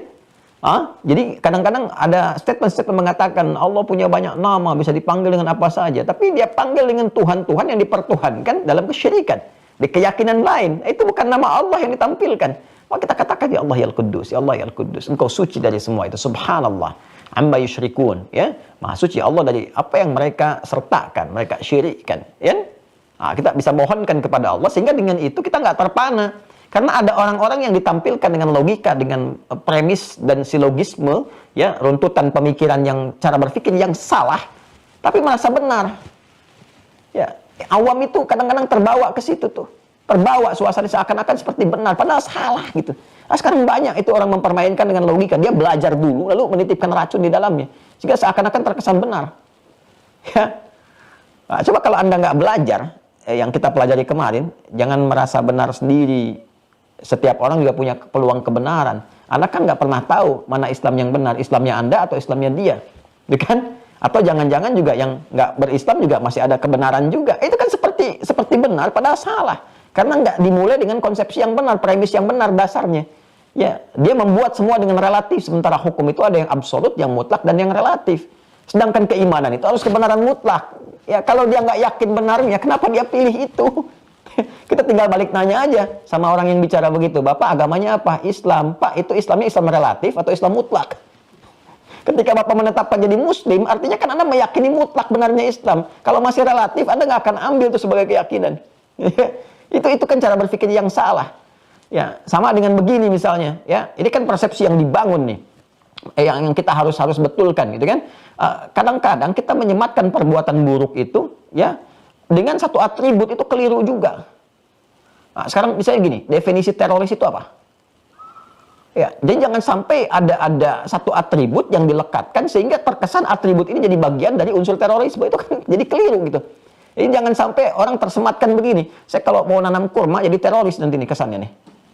Jadi kadang-kadang ada statement-statement mengatakan Allah punya banyak nama, bisa dipanggil dengan apa saja, tapi dia panggil dengan Tuhan-Tuhan yang dipertuhankan dalam kesyirikan. di keyakinan lain, itu bukan nama Allah yang ditampilkan. Maka kita katakan, ya Allah ya Al-Quddus, ya Allah ya Al-Quddus, engkau suci dari semua itu, subhanallah, amma yusyrikun, ya, maha suci Allah dari apa yang mereka sertakan, mereka syirikkan, ya. Nah, kita bisa mohonkan kepada Allah, sehingga dengan itu kita nggak terpana. Karena ada orang-orang yang ditampilkan dengan logika, dengan premis dan silogisme, ya, runtutan pemikiran yang, cara berpikir yang salah, tapi merasa benar. Ya, awam itu kadang-kadang terbawa ke situ tuh. Terbawa suasana seakan-akan seperti benar, padahal salah gitu. Nah, sekarang banyak itu orang mempermainkan dengan logika. Dia belajar dulu, lalu menitipkan racun di dalamnya. Sehingga seakan-akan terkesan benar. Ya. Nah, coba kalau Anda nggak belajar, yang kita pelajari kemarin, jangan merasa benar sendiri. Setiap orang juga punya peluang kebenaran. Anda kan nggak pernah tahu mana Islam yang benar, Islamnya Anda atau Islamnya dia. Ya kan? Atau jangan-jangan juga yang nggak berislam juga masih ada kebenaran juga. Itu kan seperti benar, padahal salah. Karena nggak dimulai dengan konsepsi yang benar, premis yang benar dasarnya. Ya, dia membuat semua dengan relatif, sementara hukum itu ada yang absolut, yang mutlak, dan yang relatif. Sedangkan keimanan itu harus kebenaran mutlak. Ya, kalau dia nggak yakin benarnya, kenapa dia pilih itu? Kita tinggal balik nanya aja sama orang yang bicara begitu. Bapak agamanya apa? Islam. Pak, itu Islamnya Islam relatif atau Islam mutlak? Ketika Bapak menetapkan jadi Muslim, artinya kan Anda meyakini mutlak benarnya Islam. Kalau masih relatif, Anda nggak akan ambil itu sebagai keyakinan. Itu kan cara berpikir yang salah. Ya, sama dengan begini misalnya, ya. Ini kan persepsi yang dibangun nih. Yang kita harus betulkan gitu kan. Kadang-kadang kita menyematkan perbuatan buruk itu, ya, dengan satu atribut itu keliru juga. Nah, sekarang misalnya gini, definisi teroris itu apa? Ya, jadi jangan sampai ada satu atribut yang dilekatkan sehingga terkesan atribut ini jadi bagian dari unsur terorisme. Itu kan jadi keliru gitu. Jadi jangan sampai orang tersematkan begini. Saya kalau mau nanam kurma jadi teroris nanti nih kesannya nih.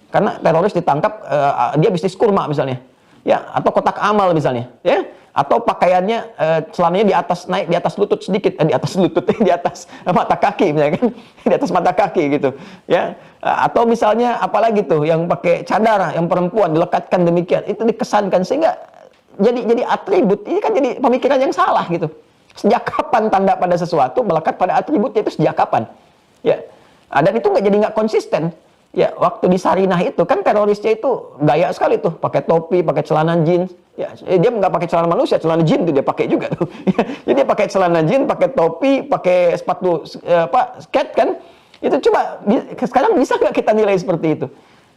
Karena teroris ditangkap, dia bisnis kurma misalnya. Ya, atau kotak amal misalnya, ya. Atau pakaiannya celananya naik di atas lutut sedikit, di atas mata kaki misalnya kan. Di atas mata kaki gitu, ya. Atau misalnya apalagi tuh yang pakai cadar yang perempuan dilekatkan demikian. Itu dikesankan sehingga jadi atribut. Ini kan jadi pemikiran yang salah gitu. Sejak kapan tanda pada sesuatu melekat pada atributnya itu sejak kapan? Ya, dan itu nggak konsisten. Ya, waktu di Sarinah itu kan terorisnya itu gaya sekali tuh, pakai topi, pakai celana jeans. Ya, dia nggak pakai celana manusia, celana jin tuh dia pakai juga tuh. Jadi dia pakai celana jin, pakai topi, pakai sepatu skate kan? Itu coba sekarang bisa nggak kita nilai seperti itu?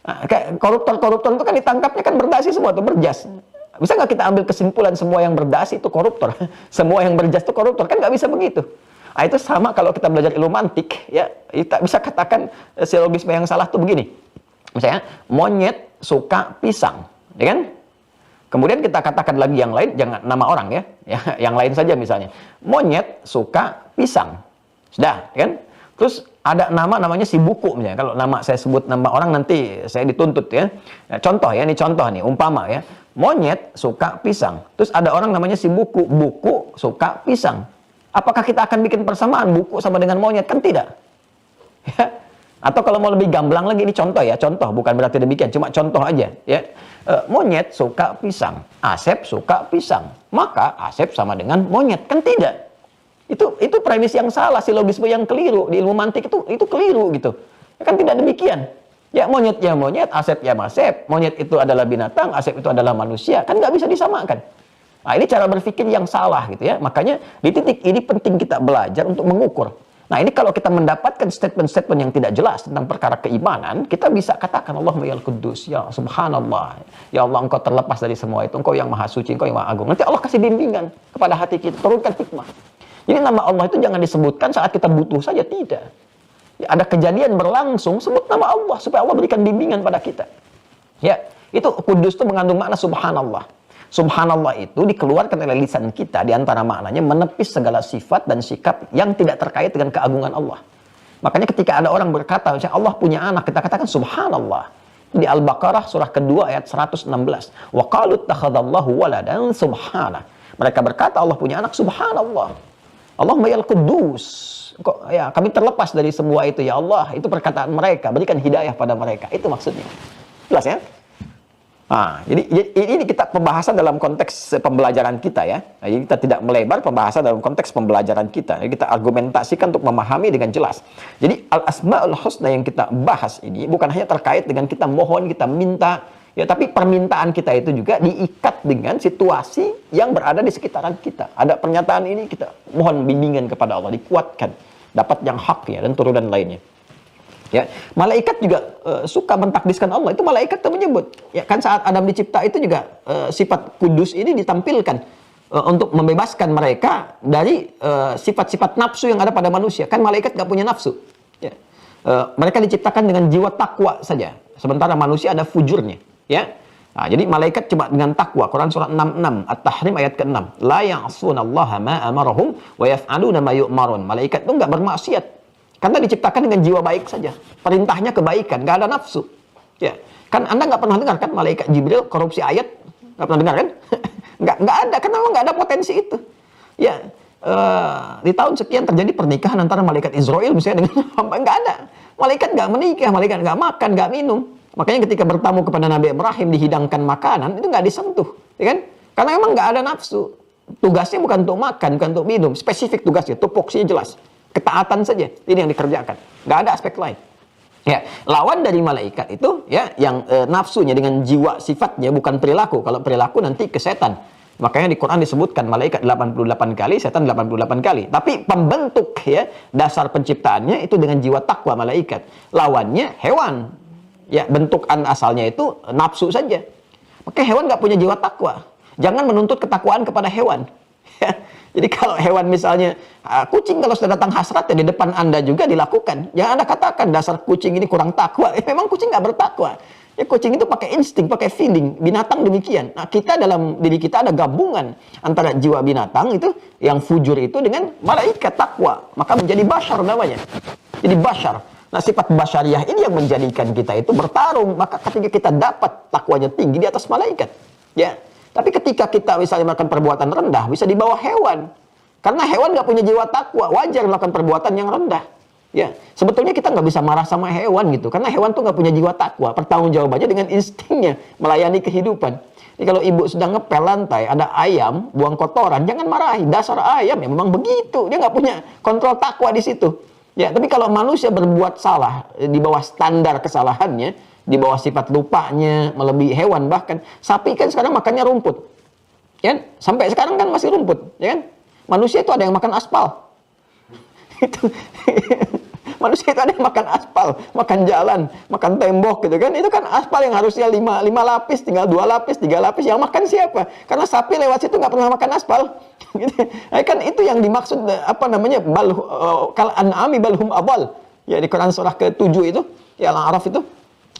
Nah, kayak koruptor itu kan ditangkapnya kan berdasi semua tuh, berjas. Bisa nggak kita ambil kesimpulan semua yang berdasi itu koruptor? Semua yang berjas itu koruptor? Kan nggak bisa begitu. Nah, itu sama kalau kita belajar ilmu mantik, ya, kita bisa katakan silogisme yang salah tuh begini. Misalnya, monyet suka pisang, ya kan? Kemudian kita katakan lagi yang lain, jangan nama orang ya, yang lain saja misalnya. Monyet suka pisang. Sudah, ya kan? Terus ada namanya si buku misalnya. Kalau nama saya sebut nama orang nanti saya dituntut ya. Nah, contoh ya, ini contoh nih, umpama ya. Monyet suka pisang. Terus ada orang namanya si buku suka pisang. Apakah kita akan bikin persamaan buku sama dengan monyet? Kan tidak. Ya. Atau kalau mau lebih gamblang lagi, ini contoh ya, contoh, bukan berarti demikian, cuma contoh aja ya. Monyet suka pisang, Asep suka pisang, maka Asep sama dengan monyet. Kan tidak. Itu premis yang salah, silogisme yang keliru. Di ilmu mantik itu keliru gitu. Kan tidak demikian. Ya monyet, Asep ya Asep. Monyet itu adalah binatang, Asep itu adalah manusia. Kan nggak bisa disamakan. Nah, ini cara berpikir yang salah gitu ya. Makanya di titik ini penting kita belajar untuk mengukur. Nah, ini kalau kita mendapatkan statement-statement yang tidak jelas tentang perkara keimanan, kita bisa katakan Allahumma ya Al-Quddus, ya Subhanallah. Ya Allah, Engkau terlepas dari semua itu. Engkau yang maha suci, Engkau yang maha agung. Nanti Allah kasih bimbingan kepada hati kita, turunkan hikmah. Jadi nama Allah itu jangan disebutkan saat kita butuh saja, tidak. Ya, ada kejadian berlangsung, sebut nama Allah supaya Allah berikan bimbingan pada kita. Ya, itu Kudus itu mengandung makna Subhanallah. Subhanallah itu dikeluarkan oleh lisan kita, di antara maknanya menepis segala sifat dan sikap yang tidak terkait dengan keagungan Allah. Makanya ketika ada orang berkata, misalnya Allah punya anak, kita katakan Subhanallah. Di Al-Baqarah surah kedua ayat 116. Wa qalu ittakhadallahu waladan subhanah. Mereka berkata Allah punya anak, Subhanallah. Allahumma ya Al-Quddus. Ya, kami terlepas dari semua itu ya Allah. Itu perkataan mereka, berikan hidayah pada mereka. Itu maksudnya. Jelas ya? Jadi ini kita pembahasan dalam konteks pembelajaran kita ya. Jadi kita tidak melebar pembahasan dalam konteks pembelajaran kita. Jadi kita argumentasikan untuk memahami dengan jelas. Jadi al-asmaul husna yang kita bahas ini bukan hanya terkait dengan kita mohon, kita minta, ya, tapi permintaan kita itu juga diikat dengan situasi yang berada di sekitaran kita. Ada pernyataan ini, kita mohon bimbingan kepada Allah, dikuatkan, dapat yang hak ya, dan turunan lainnya. Ya, malaikat juga suka mentakdiskan Allah. Itu malaikat yang menyebut. Ya kan saat Adam dicipta itu juga sifat kudus ini ditampilkan untuk membebaskan mereka dari sifat-sifat nafsu yang ada pada manusia. Kan malaikat gak punya nafsu. Ya. Mereka diciptakan dengan jiwa takwa saja. Sementara manusia ada fujurnya. Ya. Nah, jadi malaikat cuma dengan takwa. Quran surat 66 At-Tahrim ayat ke-6. La ya'sunallaha ma amarahum wa yaf'aluna ma yu'marun. Malaikat itu enggak bermaksiat. Karena diciptakan dengan jiwa baik saja. Perintahnya kebaikan, nggak ada nafsu. Ya, kan Anda nggak pernah dengar kan malaikat Jibril korupsi ayat? Nggak pernah dengar kan? nggak ada, karena memang nggak ada potensi itu. Ya, di tahun sekian terjadi pernikahan antara malaikat Israel misalnya dengan hamba, nggak ada. Malaikat nggak menikah, malaikat nggak makan, nggak minum. Makanya ketika bertamu kepada Nabi Ibrahim dihidangkan makanan, itu nggak disentuh. Ya kan? Karena memang nggak ada nafsu. Tugasnya bukan untuk makan, bukan untuk minum. Spesifik tugasnya, tupoksinya jelas. Ketaatan saja, ini yang dikerjakan. Nggak ada aspek lain. Ya, lawan dari malaikat itu ya yang nafsunya dengan jiwa sifatnya bukan perilaku. Kalau perilaku nanti ke setan. Makanya di Quran disebutkan malaikat 88 kali, setan 88 kali. Tapi pembentuk ya dasar penciptaannya itu dengan jiwa takwa malaikat. Lawannya hewan. Ya, bentukan asalnya itu nafsu saja. Makanya hewan nggak punya jiwa takwa. Jangan menuntut ketakwaan kepada hewan. Ya. Jadi kalau hewan misalnya kucing kalau sudah datang hasrat ya di depan Anda juga dilakukan. Jangan Anda katakan dasar kucing ini kurang takwa. Memang kucing nggak bertakwa. Ya kucing itu pakai insting, pakai feeling. Binatang demikian. Nah kita dalam diri kita ada gabungan antara jiwa binatang itu yang fujur itu dengan malaikat takwa. Maka menjadi bashar namanya. Jadi bashar. Nah sifat basyariah ini yang menjadikan kita itu bertarung. Maka ketika kita dapat takwanya tinggi di atas malaikat. Ya. Tapi ketika kita misalnya melakukan perbuatan rendah, bisa di bawah hewan. Karena hewan nggak punya jiwa takwa, wajar melakukan perbuatan yang rendah. Ya, sebetulnya kita nggak bisa marah sama hewan gitu, karena hewan tuh nggak punya jiwa takwa. Pertanggungjawabannya dengan instingnya melayani kehidupan. Jadi kalau ibu sedang ngepel lantai, ada ayam buang kotoran, jangan marahi. Dasar ayam ya memang begitu, dia nggak punya kontrol takwa di situ. Ya, tapi kalau manusia berbuat salah di bawah standar kesalahannya, di bawah sifat lupanya, melebihi hewan bahkan. Sapi kan sekarang makannya rumput. Ya, sampai sekarang kan masih rumput, ya kan? Manusia itu ada yang makan aspal. Manusia itu ada yang makan aspal, makan jalan, makan tembok gitu kan. Itu kan aspal yang harusnya 5 lapis, tinggal 2 lapis, 3 lapis. Yang makan siapa? Karena sapi lewat situ nggak pernah makan aspal. Kan itu yang dimaksud apa namanya? Kal an'ami balhum abal. Ya di Quran surah ke-7 itu, ya Al-A'raf itu.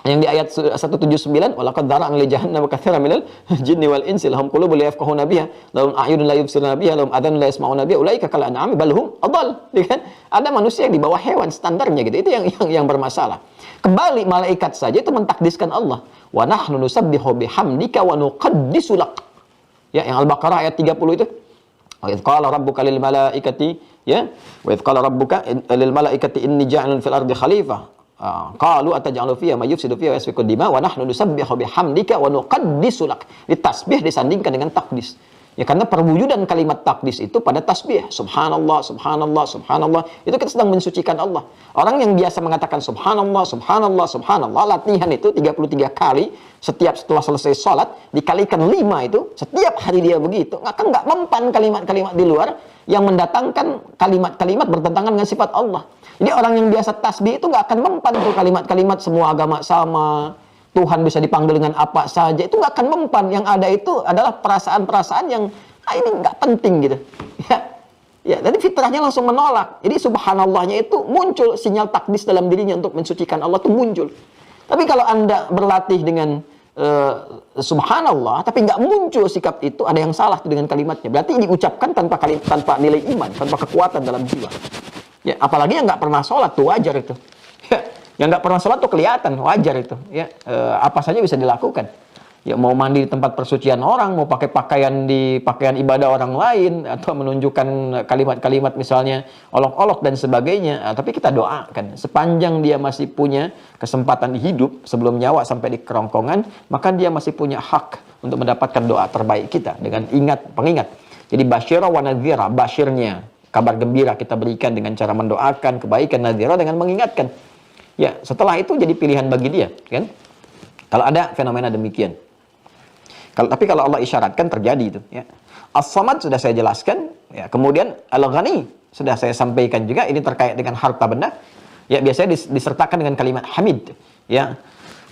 Yang di ayat 179, walaqad dzara'na li jahannam katsiran minal jinni wal insi lahum qulubun la yafqahuna biha lahum a'yunun la yubsiruna biha lahum adhanun la yasma'una biha ulaika kal an'ami bal hum adall. Kan? Ada manusia yang di bawah hewan standarnya gitu. Itu yang bermasalah. Kembali malaikat saja itu mentakdiskan Allah. Wa nahnu nusabbihu bihamdika wa nuqaddisu lak. Ya, yang Al-Baqarah ayat 30 itu. Wa idz qala rabbuka lil malaikati ya, wa idz qala rabbuka lil malaikati inni ja'ilun fil ardi khalifah. Qalu ataj'alu fiha may yufsidu fiha wa yasfiku dima wa nahnu nusabbihu bihamdika wa nuqaddisu lak. Tasbih disandingkan dengan takdis. Ya karena perwujudan kalimat takdis itu pada tasbih. Subhanallah, subhanallah, subhanallah. Itu kita sedang mensucikan Allah. Orang yang biasa mengatakan subhanallah, subhanallah, subhanallah, latihan itu 33 kali setiap setelah selesai sholat, dikalikan 5 itu, setiap hari dia begitu, akan nggak mempan kalimat-kalimat di luar yang mendatangkan kalimat-kalimat bertentangan dengan sifat Allah. Jadi orang yang biasa tasbih itu nggak akan mempan tuh kalimat-kalimat semua agama sama, Tuhan bisa dipanggil dengan apa saja, itu nggak akan mempan. Yang ada itu adalah perasaan-perasaan yang ini nggak penting gitu. Ya, jadi fitrahnya langsung menolak. Jadi subhanallahnya itu muncul sinyal takdis dalam dirinya untuk mensucikan Allah itu muncul. Tapi kalau Anda berlatih dengan subhanallah, tapi nggak muncul sikap itu, ada yang salah tuh dengan kalimatnya. Berarti diucapkan tanpa nilai iman, tanpa kekuatan dalam jiwa. Ya, apalagi yang nggak pernah sholat tuh wajar itu. Ya, yang nggak pernah sholat tuh kelihatan wajar itu. Ya, apa saja bisa dilakukan. Ya mau mandi di tempat persucian orang, mau pakai pakaian ibadah orang lain, atau menunjukkan kalimat-kalimat misalnya olok-olok dan sebagainya. Tapi kita doakan, sepanjang dia masih punya kesempatan hidup sebelum nyawa sampai di kerongkongan, maka dia masih punya hak untuk mendapatkan doa terbaik kita dengan pengingat. Jadi basyira wa nadhira, basyirnya, kabar gembira kita berikan dengan cara mendoakan kebaikan, nadhira dengan mengingatkan. Ya, setelah itu jadi pilihan bagi dia, kan? Kalau ada fenomena demikian. Tapi kalau Allah isyaratkan terjadi itu, ya. As-Samad sudah saya jelaskan, ya. Kemudian Al-Ghani sudah saya sampaikan juga, ini terkait dengan harta benda. Ya, biasanya disertakan dengan kalimat hamid, ya.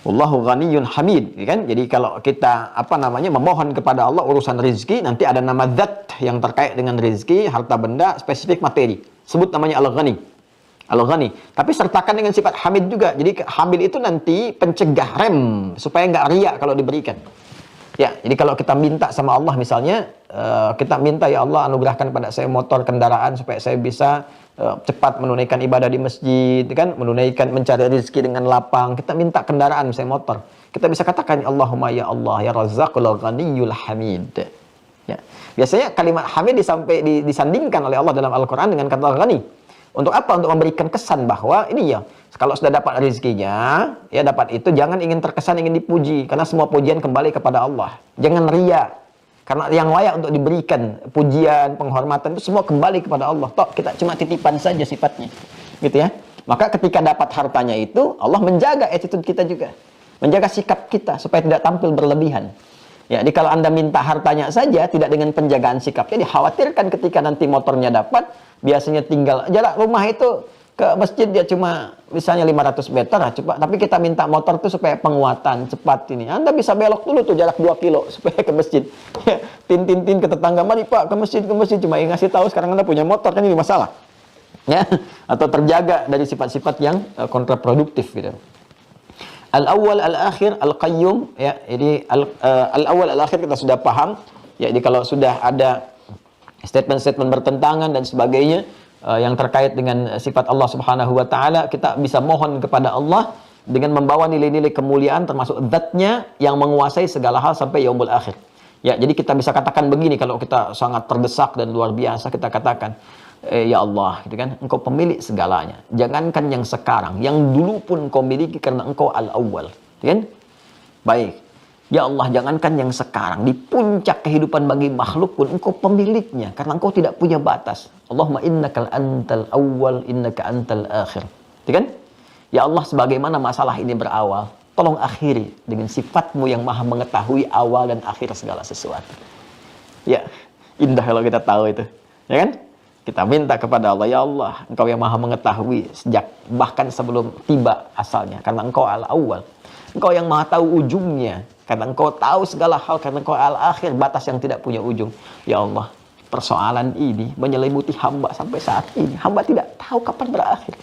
Wallahu ghaniyyun hamid, ya kan? Jadi kalau kita memohon kepada Allah urusan rezeki, nanti ada nama zat yang terkait dengan rezeki, harta benda, spesifik materi. Sebut namanya Al-Ghani. Al-Ghani. Tapi sertakan dengan sifat hamid juga. Jadi hamid itu nanti pencegah, rem, supaya nggak riak kalau diberikan. Ya, jadi kalau kita minta sama Allah misalnya, kita minta, ya Allah anugerahkan pada saya motor kendaraan supaya saya bisa cepat menunaikan ibadah di masjid, kan? Mencari rezeki dengan lapang. Kita minta kendaraan, misalnya motor. Kita bisa katakan, Allahumma ya Allah, ya Razzaqul Ghaniyul Hamid. Ya. Biasanya kalimat hamid disandingkan oleh Allah dalam Al-Quran dengan kata ghani. Untuk apa? Untuk memberikan kesan bahwa ini ya, kalau sudah dapat rezekinya, ya dapat itu, jangan ingin terkesan ingin dipuji, karena semua pujian kembali kepada Allah. Jangan ria, karena yang layak untuk diberikan pujian, penghormatan itu semua kembali kepada Allah. Toh kita cuma titipan saja sifatnya, gitu ya. Maka ketika dapat hartanya itu, Allah menjaga attitude kita juga, menjaga sikap kita supaya tidak tampil berlebihan. Ya, jadi kalau Anda minta hartanya saja, tidak dengan penjagaan sikapnya, dikhawatirkan ketika nanti motornya dapat, biasanya tinggal jarak rumah itu ke masjid dia cuma misalnya 500 meter, cepat. Tapi kita minta motor itu supaya penguatan cepat ini. Anda bisa belok dulu tuh jarak 2 kilo supaya ke masjid. Ya, tin ke tetangga, mari Pak ke masjid, cuma ingin ngasih tahu sekarang Anda punya motor, kan ini masalah. Ya, atau terjaga dari sifat-sifat yang kontraproduktif gitu. Al-awwal, al-akhir, al-qayyum, ya. Jadi al-awwal, al-akhir kita sudah paham. Ya, jadi kalau sudah ada statement-statement bertentangan dan sebagainya yang terkait dengan sifat Allah Subhanahu wa taala, kita bisa mohon kepada Allah dengan membawa nilai-nilai kemuliaan termasuk zat-Nya yang menguasai segala hal sampai yaumul akhir. Ya, jadi kita bisa katakan begini kalau kita sangat terdesak dan luar biasa, kita katakan, ya Allah, gitu kan, Engkau pemilik segalanya. Jangankan yang sekarang, yang dulu pun Engkau miliki karena Engkau al-awwal, kan? Baik. Ya Allah, jangankan yang sekarang, di puncak kehidupan bagi makhluk pun Engkau pemiliknya karena Engkau tidak punya batas. Allahumma innakal antal awwal, innaka antal akhir. Gitu kan? Ya Allah, sebagaimana masalah ini berawal, tolong akhiri dengan sifat-Mu yang Maha mengetahui awal dan akhir segala sesuatu. Ya, indah kalau kita tahu itu. Ya kan? Kita minta kepada Allah, ya Allah, Engkau yang Maha mengetahui sejak bahkan sebelum tiba asalnya, karena Engkau al-awwal. Engkau yang Maha tahu ujungnya, karena Engkau tahu segala hal, karena Engkau al-akhir, batas yang tidak punya ujung. Ya Allah, persoalan ini menyelimuti hamba sampai saat ini. Hamba tidak tahu kapan berakhir.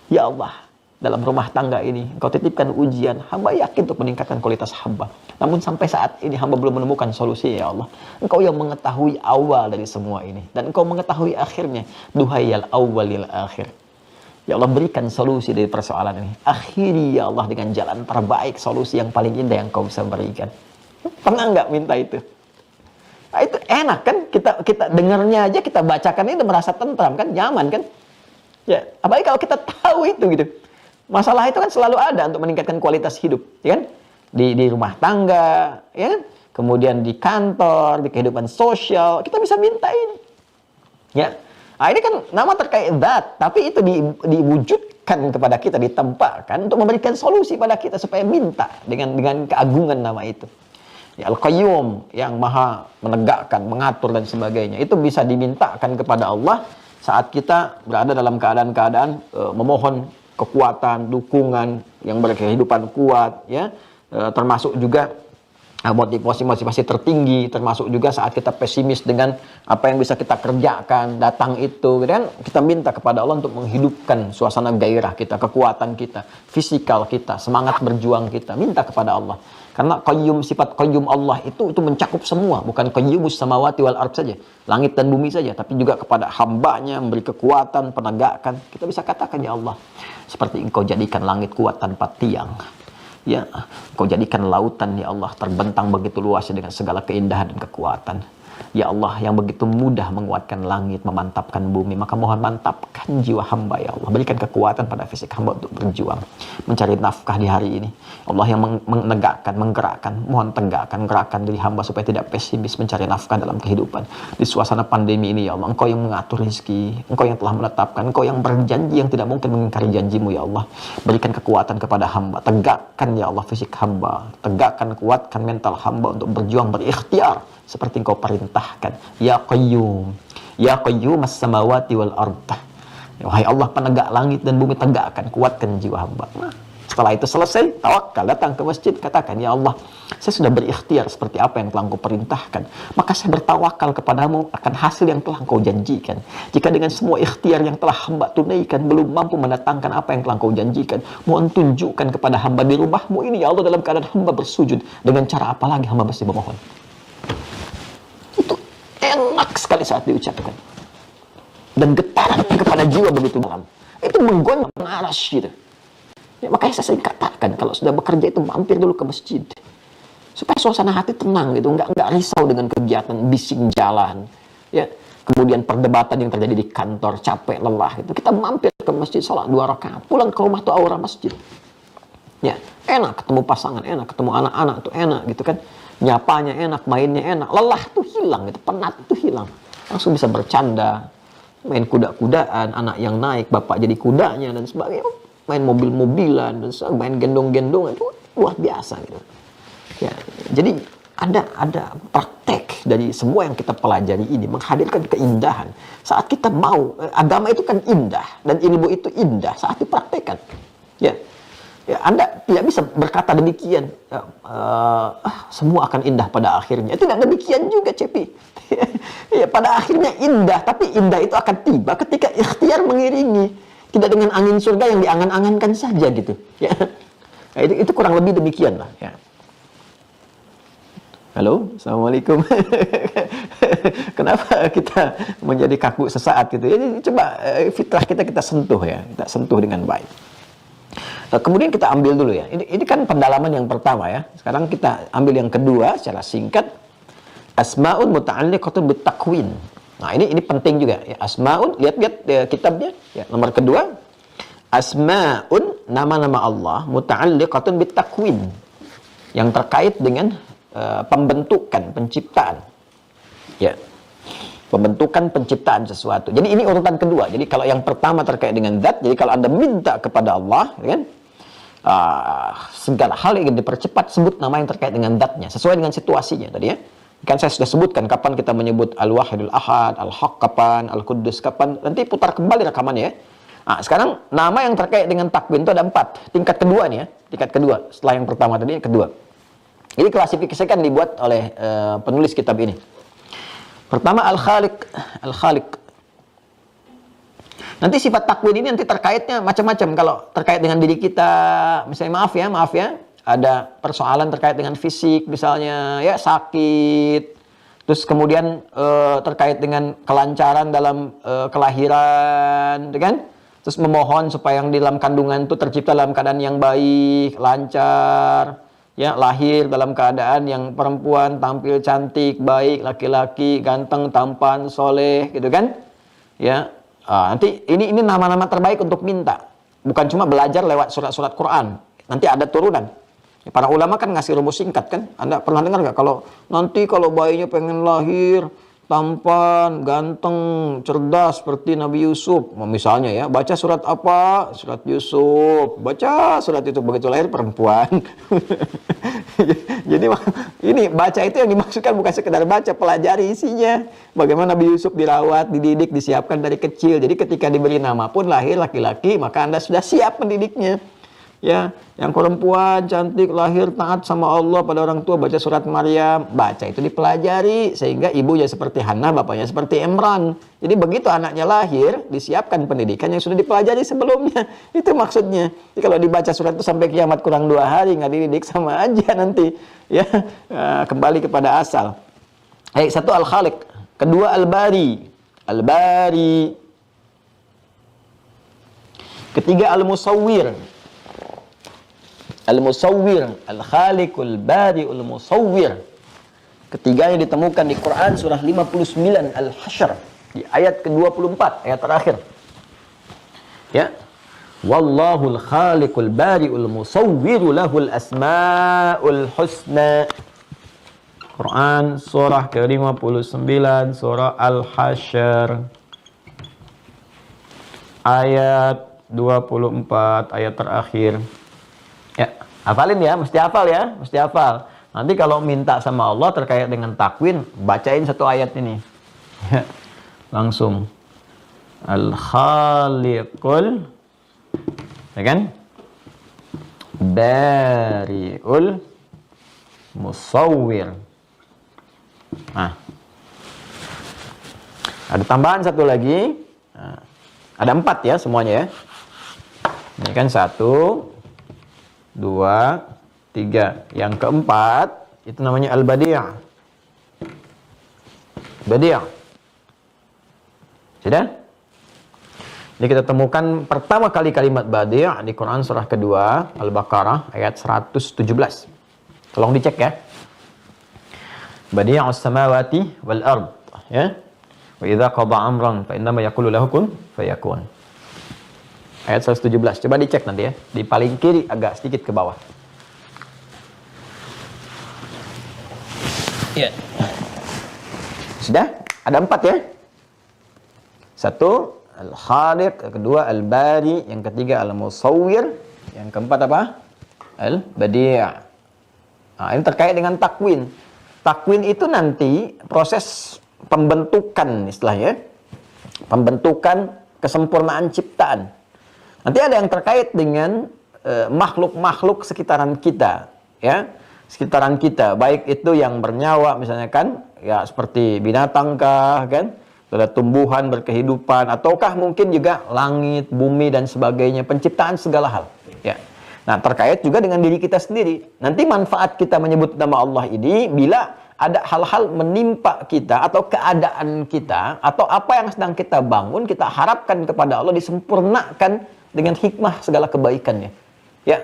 Ya Allah, dalam rumah tangga ini Engkau titipkan ujian. Hamba yakin untuk meningkatkan kualitas hamba. Namun sampai saat ini hamba belum menemukan solusi, ya Allah. Engkau yang mengetahui awal dari semua ini, dan Engkau mengetahui akhirnya. Duhai al-awwalil akhir. Ya Allah, berikan solusi dari persoalan ini. Akhiri ya Allah dengan jalan terbaik, solusi yang paling indah yang Kau bisa berikan. Pernah nggak minta itu? Nah, itu enak kan? Kita dengarnya aja, kita bacakan itu merasa tentram kan, nyaman kan? Ya, apalagi kalau kita tahu itu gitu. Masalah itu kan selalu ada untuk meningkatkan kualitas hidup, ya kan? Di rumah tangga, ya kan? Kemudian di kantor, di kehidupan sosial, kita bisa minta ini. Ya. Nah, ini kan nama terkait zat, tapi itu diwujudkan kepada kita, ditempatkan untuk memberikan solusi pada kita supaya minta dengan keagungan nama itu. Ya, Al-Qayyum yang Maha menegakkan, mengatur dan sebagainya. Itu bisa dimintakan kepada Allah saat kita berada dalam keadaan-keadaan memohon kekuatan, dukungan yang berkehidupan kuat, ya. Termasuk juga motivasi tertinggi, termasuk juga saat kita pesimis dengan apa yang bisa kita kerjakan, datang itu, kan? Kita minta kepada Allah untuk menghidupkan suasana gairah kita, kekuatan kita, fisikal kita, semangat berjuang kita, minta kepada Allah. Karena qayyum, sifat qayyum Allah itu mencakup semua, bukan qayyumus samawati wal ard saja, langit dan bumi saja, tapi juga kepada hambanya, memberi kekuatan, penegakan. Kita bisa katakan, ya Allah, seperti Engkau jadikan langit kuat tanpa tiang, Ya, Engkau jadikan lautan ya Allah terbentang begitu luasnya dengan segala keindahan dan kekuatan. Ya Allah, yang begitu mudah menguatkan langit, memantapkan bumi, maka mohon mantapkan jiwa hamba ya Allah. Berikan kekuatan pada fisik hamba untuk berjuang, mencari nafkah di hari ini. Allah yang menegakkan, menggerakkan, mohon tegakkan, gerakkan diri hamba supaya tidak pesimis mencari nafkah dalam kehidupan. Di suasana pandemi ini ya Allah, Engkau yang mengatur rezeki, Engkau yang telah menetapkan, Engkau yang berjanji yang tidak mungkin mengingkari janjimu ya Allah. Berikan kekuatan kepada hamba, tegakkan ya Allah fisik hamba, tegakkan, kuatkan mental hamba untuk berjuang, berikhtiar seperti Engkau perintahkan. Ya Qayyum, Ya Qayyum as-samawati wal ard. Wahai Allah penegak langit dan bumi, tegakkan, kuatkan jiwa hamba. Nah, setelah itu selesai, tawakal, datang ke masjid, katakan, ya Allah, saya sudah berikhtiar seperti apa yang telah Engkau perintahkan, maka saya bertawakal kepadamu akan hasil yang telah Engkau janjikan. Jika dengan semua ikhtiar yang telah hamba tunaikan belum mampu mendatangkan apa yang telah Engkau janjikan, mohon tunjukkan kepada hamba di rumahmu ini ya Allah dalam keadaan hamba bersujud. Dengan cara apa lagi hamba mesti memohon? Enak sekali saat diucapkan, dan getaran kepada jiwa begitu dalam, itu menggoyang aras gitu ya. Makanya saya sering katakan, kalau sudah bekerja itu mampir dulu ke masjid supaya suasana hati tenang gitu, nggak risau dengan kegiatan bising jalan ya, kemudian perdebatan yang terjadi di kantor, capek lelah itu, kita mampir ke masjid, salat 2 rakaat, pulang ke rumah tuh aura masjid ya. Enak ketemu pasangan, enak ketemu anak-anak tuh enak gitu kan, nyapanya enak, mainnya enak, lelah tuh hilang gitu, penat tuh hilang, langsung bisa bercanda, main kuda-kudaan, anak yang naik, bapak jadi kudanya dan sebagainya, main mobil-mobilan dan sebagainya, main gendong-gendongan, itu luar biasa gitu ya. Jadi ada praktek dari semua yang kita pelajari ini menghadirkan keindahan. Saat kita mau, agama itu kan indah dan ilmu itu indah saat dipraktekkan ya. Ya, Anda tidak bisa berkata demikian, semua akan indah pada akhirnya. Tidak demikian juga, Cepi. Ya, pada akhirnya indah, tapi indah itu akan tiba ketika ikhtiar mengiringi. Tidak dengan angin surga yang diangan-angankan saja gitu. Ya. Nah, itu kurang lebih demikian lah. Ya. Halo, Assalamualaikum. Kenapa kita menjadi kaku sesaat gitu? Jadi coba fitrah kita sentuh ya, kita sentuh dengan baik. Kemudian kita ambil dulu ya. Ini kan pendalaman yang pertama ya. Sekarang kita ambil yang kedua secara singkat. Asma'un muta'alliqatun bitakwin. Nah, ini penting juga ya. Asma'un, lihat kitabnya ya. Nomor kedua, asma'un, nama-nama Allah muta'alliqatun bitakwin, yang terkait dengan pembentukan, penciptaan. Ya. Pembentukan, penciptaan sesuatu. Jadi ini urutan kedua. Jadi kalau yang pertama terkait dengan zat, jadi kalau Anda minta kepada Allah, ya kan, segala hal yang dipercepat, sebut nama yang terkait dengan zatnya, sesuai dengan situasinya tadi ya. Kan saya sudah sebutkan kapan kita menyebut Al-Wahidul Ahad, Al-Haq kapan, Al-Quddus kapan, nanti putar kembali rekamannya ya. Nah, sekarang nama yang terkait dengan takwin itu ada 4. Tingkat kedua nih ya, tingkat kedua. Setelah yang pertama tadi, yang kedua. Ini klasifikasikan dibuat oleh penulis kitab ini. Pertama Al-Khaliq. Nanti sifat takwin ini nanti terkaitnya macam-macam. Kalau terkait dengan diri kita, misalnya maaf ya, ada persoalan terkait dengan fisik misalnya ya, sakit. Terus kemudian terkait dengan kelancaran dalam kelahiran, kan? Terus memohon supaya yang di dalam kandungan itu tercipta dalam keadaan yang baik, lancar. Ya, lahir dalam keadaan yang perempuan tampil cantik, baik, laki-laki ganteng, tampan, soleh, gitu kan? Ya, nanti ini nama-nama terbaik untuk minta. Bukan cuma belajar lewat surat-surat Quran. Nanti ada turunan. Ya, para ulama kan ngasih rumus singkat kan? Anda pernah dengar nggak kalau bayinya pengen lahir tampan, ganteng, cerdas seperti Nabi Yusuf, misalnya ya, baca surat apa? Surat Yusuf. Baca surat itu, begitu lahir perempuan. Jadi ini baca itu yang dimaksudkan bukan sekedar baca, pelajari isinya. Bagaimana Nabi Yusuf dirawat, dididik, disiapkan dari kecil. Jadi ketika diberi nama pun lahir laki-laki, maka Anda sudah siap mendidiknya. Ya, yang perempuan cantik lahir taat sama Allah pada orang tua, baca surat Maryam, baca itu dipelajari sehingga ibunya seperti Hannah, bapaknya seperti Imran. Jadi begitu anaknya lahir, disiapkan pendidikan yang sudah dipelajari sebelumnya. Itu maksudnya. Jadi kalau dibaca surat itu sampai kiamat kurang 2 hari nggak dididik, sama aja nanti. Ya, kembali kepada asal. Satu Al-Khaliq, kedua Al-Bari. Ketiga Al-Musawwir. Al-Musawwir, Al-Khaliqul Bari'ul Musawwir. Ketiganya ditemukan di Quran surah 59 Al-Hasyr di ayat ke-24, ayat terakhir. Ya. Wallahul khaliqul bari'ul musawwiru lahul asmaul husna. Quran surah ke-59 surah Al-Hasyr ayat 24 ayat terakhir. Ya, hafalin ya, mesti hafal ya, mesti hafal. Nanti kalau minta sama Allah terkait dengan takwin, bacain satu ayat ini. Ya, langsung. Al-Khaliqul, ya kan? Bari'ul Musawwir. Nah, ada tambahan satu lagi. Nah, ada 4 ya semuanya ya. Ini kan 1, 2, 3. Yang keempat itu namanya Al-Badi'. Badi'. Sudah? Ini kita temukan pertama kali kalimat Badi' di Quran surah kedua Al-Baqarah ayat 117. Tolong dicek ya. Badi'us samawati wal ard, ya. Wa idza qada amran fa innama yaqulu lahu kun fayakun. Ayat 117. Coba dicek nanti ya, di paling kiri agak sedikit ke bawah. Ya. Sudah? Ada 4 ya. 1 Al-Khaliq, yang kedua Al-Bari, yang ketiga Al-Musawwir, yang keempat apa? Al-Badi'. Nah, ini terkait dengan takwin. Takwin itu nanti proses pembentukan istilahnya. Pembentukan kesempurnaan ciptaan. Nanti ada yang terkait dengan makhluk-makhluk sekitaran kita, ya. Sekitaran kita, baik itu yang bernyawa misalnya kan, ya seperti binatang kah, kan? Ada tumbuhan berkehidupan, ataukah mungkin juga langit, bumi dan sebagainya, penciptaan segala hal, ya. Nah, terkait juga dengan diri kita sendiri. Nanti manfaat kita menyebut nama Allah ini bila ada hal-hal menimpa kita atau keadaan kita atau apa yang sedang kita bangun, kita harapkan kepada Allah disempurnakan dengan hikmah segala kebaikannya. Ya.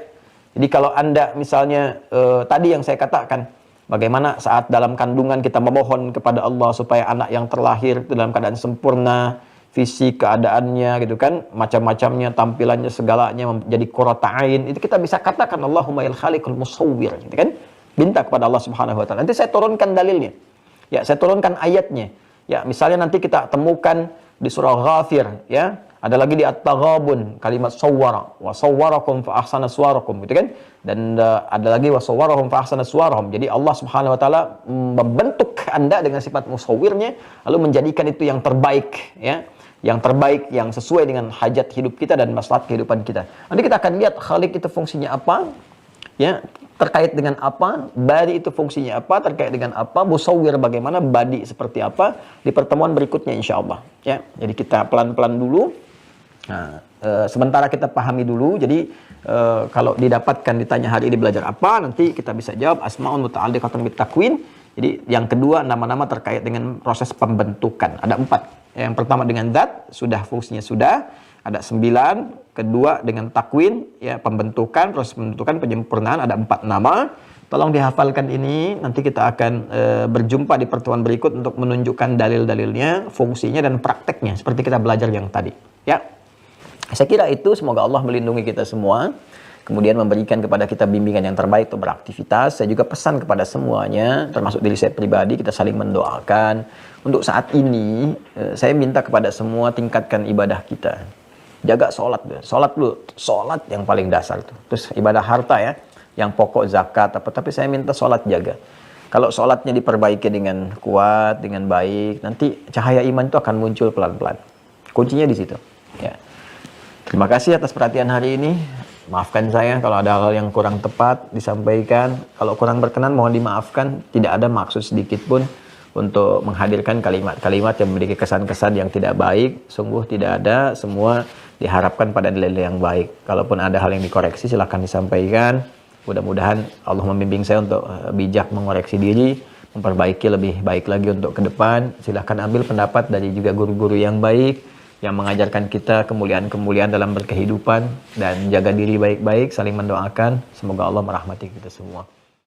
Jadi kalau Anda misalnya tadi yang saya katakan, bagaimana saat dalam kandungan kita memohon kepada Allah supaya anak yang terlahir dalam keadaan sempurna, fisik, keadaannya gitu kan, macam-macamnya, tampilannya, segalanya menjadi qurrata ain, itu kita bisa katakan Allahumma yal khaliqul musawwir gitu kan. Minta kepada Allah Subhanahu wa taala. Nanti saya turunkan dalilnya. Ya, saya turunkan ayatnya. Ya, misalnya nanti kita temukan di surah Ghafir, ya. Ada lagi di At-Taghabun kalimat sawwara wa sawwarakum fa ahsana suwarakum gitu kan. Dan ada lagi wa sawwarahum fa ahsana suwarahum. Jadi Allah Subhanahu wa taala membentuk Anda dengan sifat musawwirnya lalu menjadikan itu yang terbaik, ya. Yang terbaik, yang sesuai dengan hajat hidup kita dan maslahat kehidupan kita. Nanti kita akan lihat Khaliq itu fungsinya apa, ya, terkait dengan apa, Bari itu fungsinya apa, terkait dengan apa, Musawwir bagaimana, Badi seperti apa, di pertemuan berikutnya insyaallah, ya. Jadi kita pelan-pelan dulu. Nah, sementara kita pahami dulu. Jadi kalau didapatkan ditanya hari ini belajar apa, nanti kita bisa jawab asmaun muta'alliqatun bitakwin. Jadi yang kedua nama-nama terkait dengan proses pembentukan. Ada 4. Yang pertama dengan zat, sudah fungsinya sudah. Ada 9. Kedua dengan takwin, ya, pembentukan, proses pembentukan, penyempurnaan. Ada 4 nama. Tolong dihafalkan ini. Nanti kita akan berjumpa di pertemuan berikut untuk menunjukkan dalil-dalilnya, fungsinya dan prakteknya seperti kita belajar yang tadi, ya. Saya kira itu, semoga Allah melindungi kita semua, kemudian memberikan kepada kita bimbingan yang terbaik untuk beraktivitas. Saya juga pesan kepada semuanya, termasuk diri saya pribadi, kita saling mendoakan. Untuk saat ini, saya minta kepada semua tingkatkan ibadah kita. Jaga sholat, sholat dulu, sholat yang paling dasar tuh. Terus ibadah harta ya, yang pokok zakat apa. Tapi saya minta sholat jaga. Kalau sholatnya diperbaiki dengan kuat, dengan baik, nanti cahaya iman itu akan muncul pelan-pelan. Kuncinya di situ. Ya. Terima kasih atas perhatian hari ini. Maafkan saya kalau ada hal yang kurang tepat disampaikan. Kalau kurang berkenan mohon dimaafkan. Tidak ada maksud sedikit pun untuk menghadirkan kalimat-kalimat yang memiliki kesan-kesan yang tidak baik. Sungguh tidak ada. Semua diharapkan pada nilai yang baik. Kalaupun ada hal yang dikoreksi silahkan disampaikan. Mudah-mudahan Allah membimbing saya untuk bijak mengoreksi diri, memperbaiki lebih baik lagi untuk ke depan. Silahkan ambil pendapat dari juga guru-guru yang baik. yang mengajarkan kita kemuliaan-kemuliaan dalam berkehidupan, dan jaga diri baik-baik, saling mendoakan. Semoga Allah merahmati kita semua.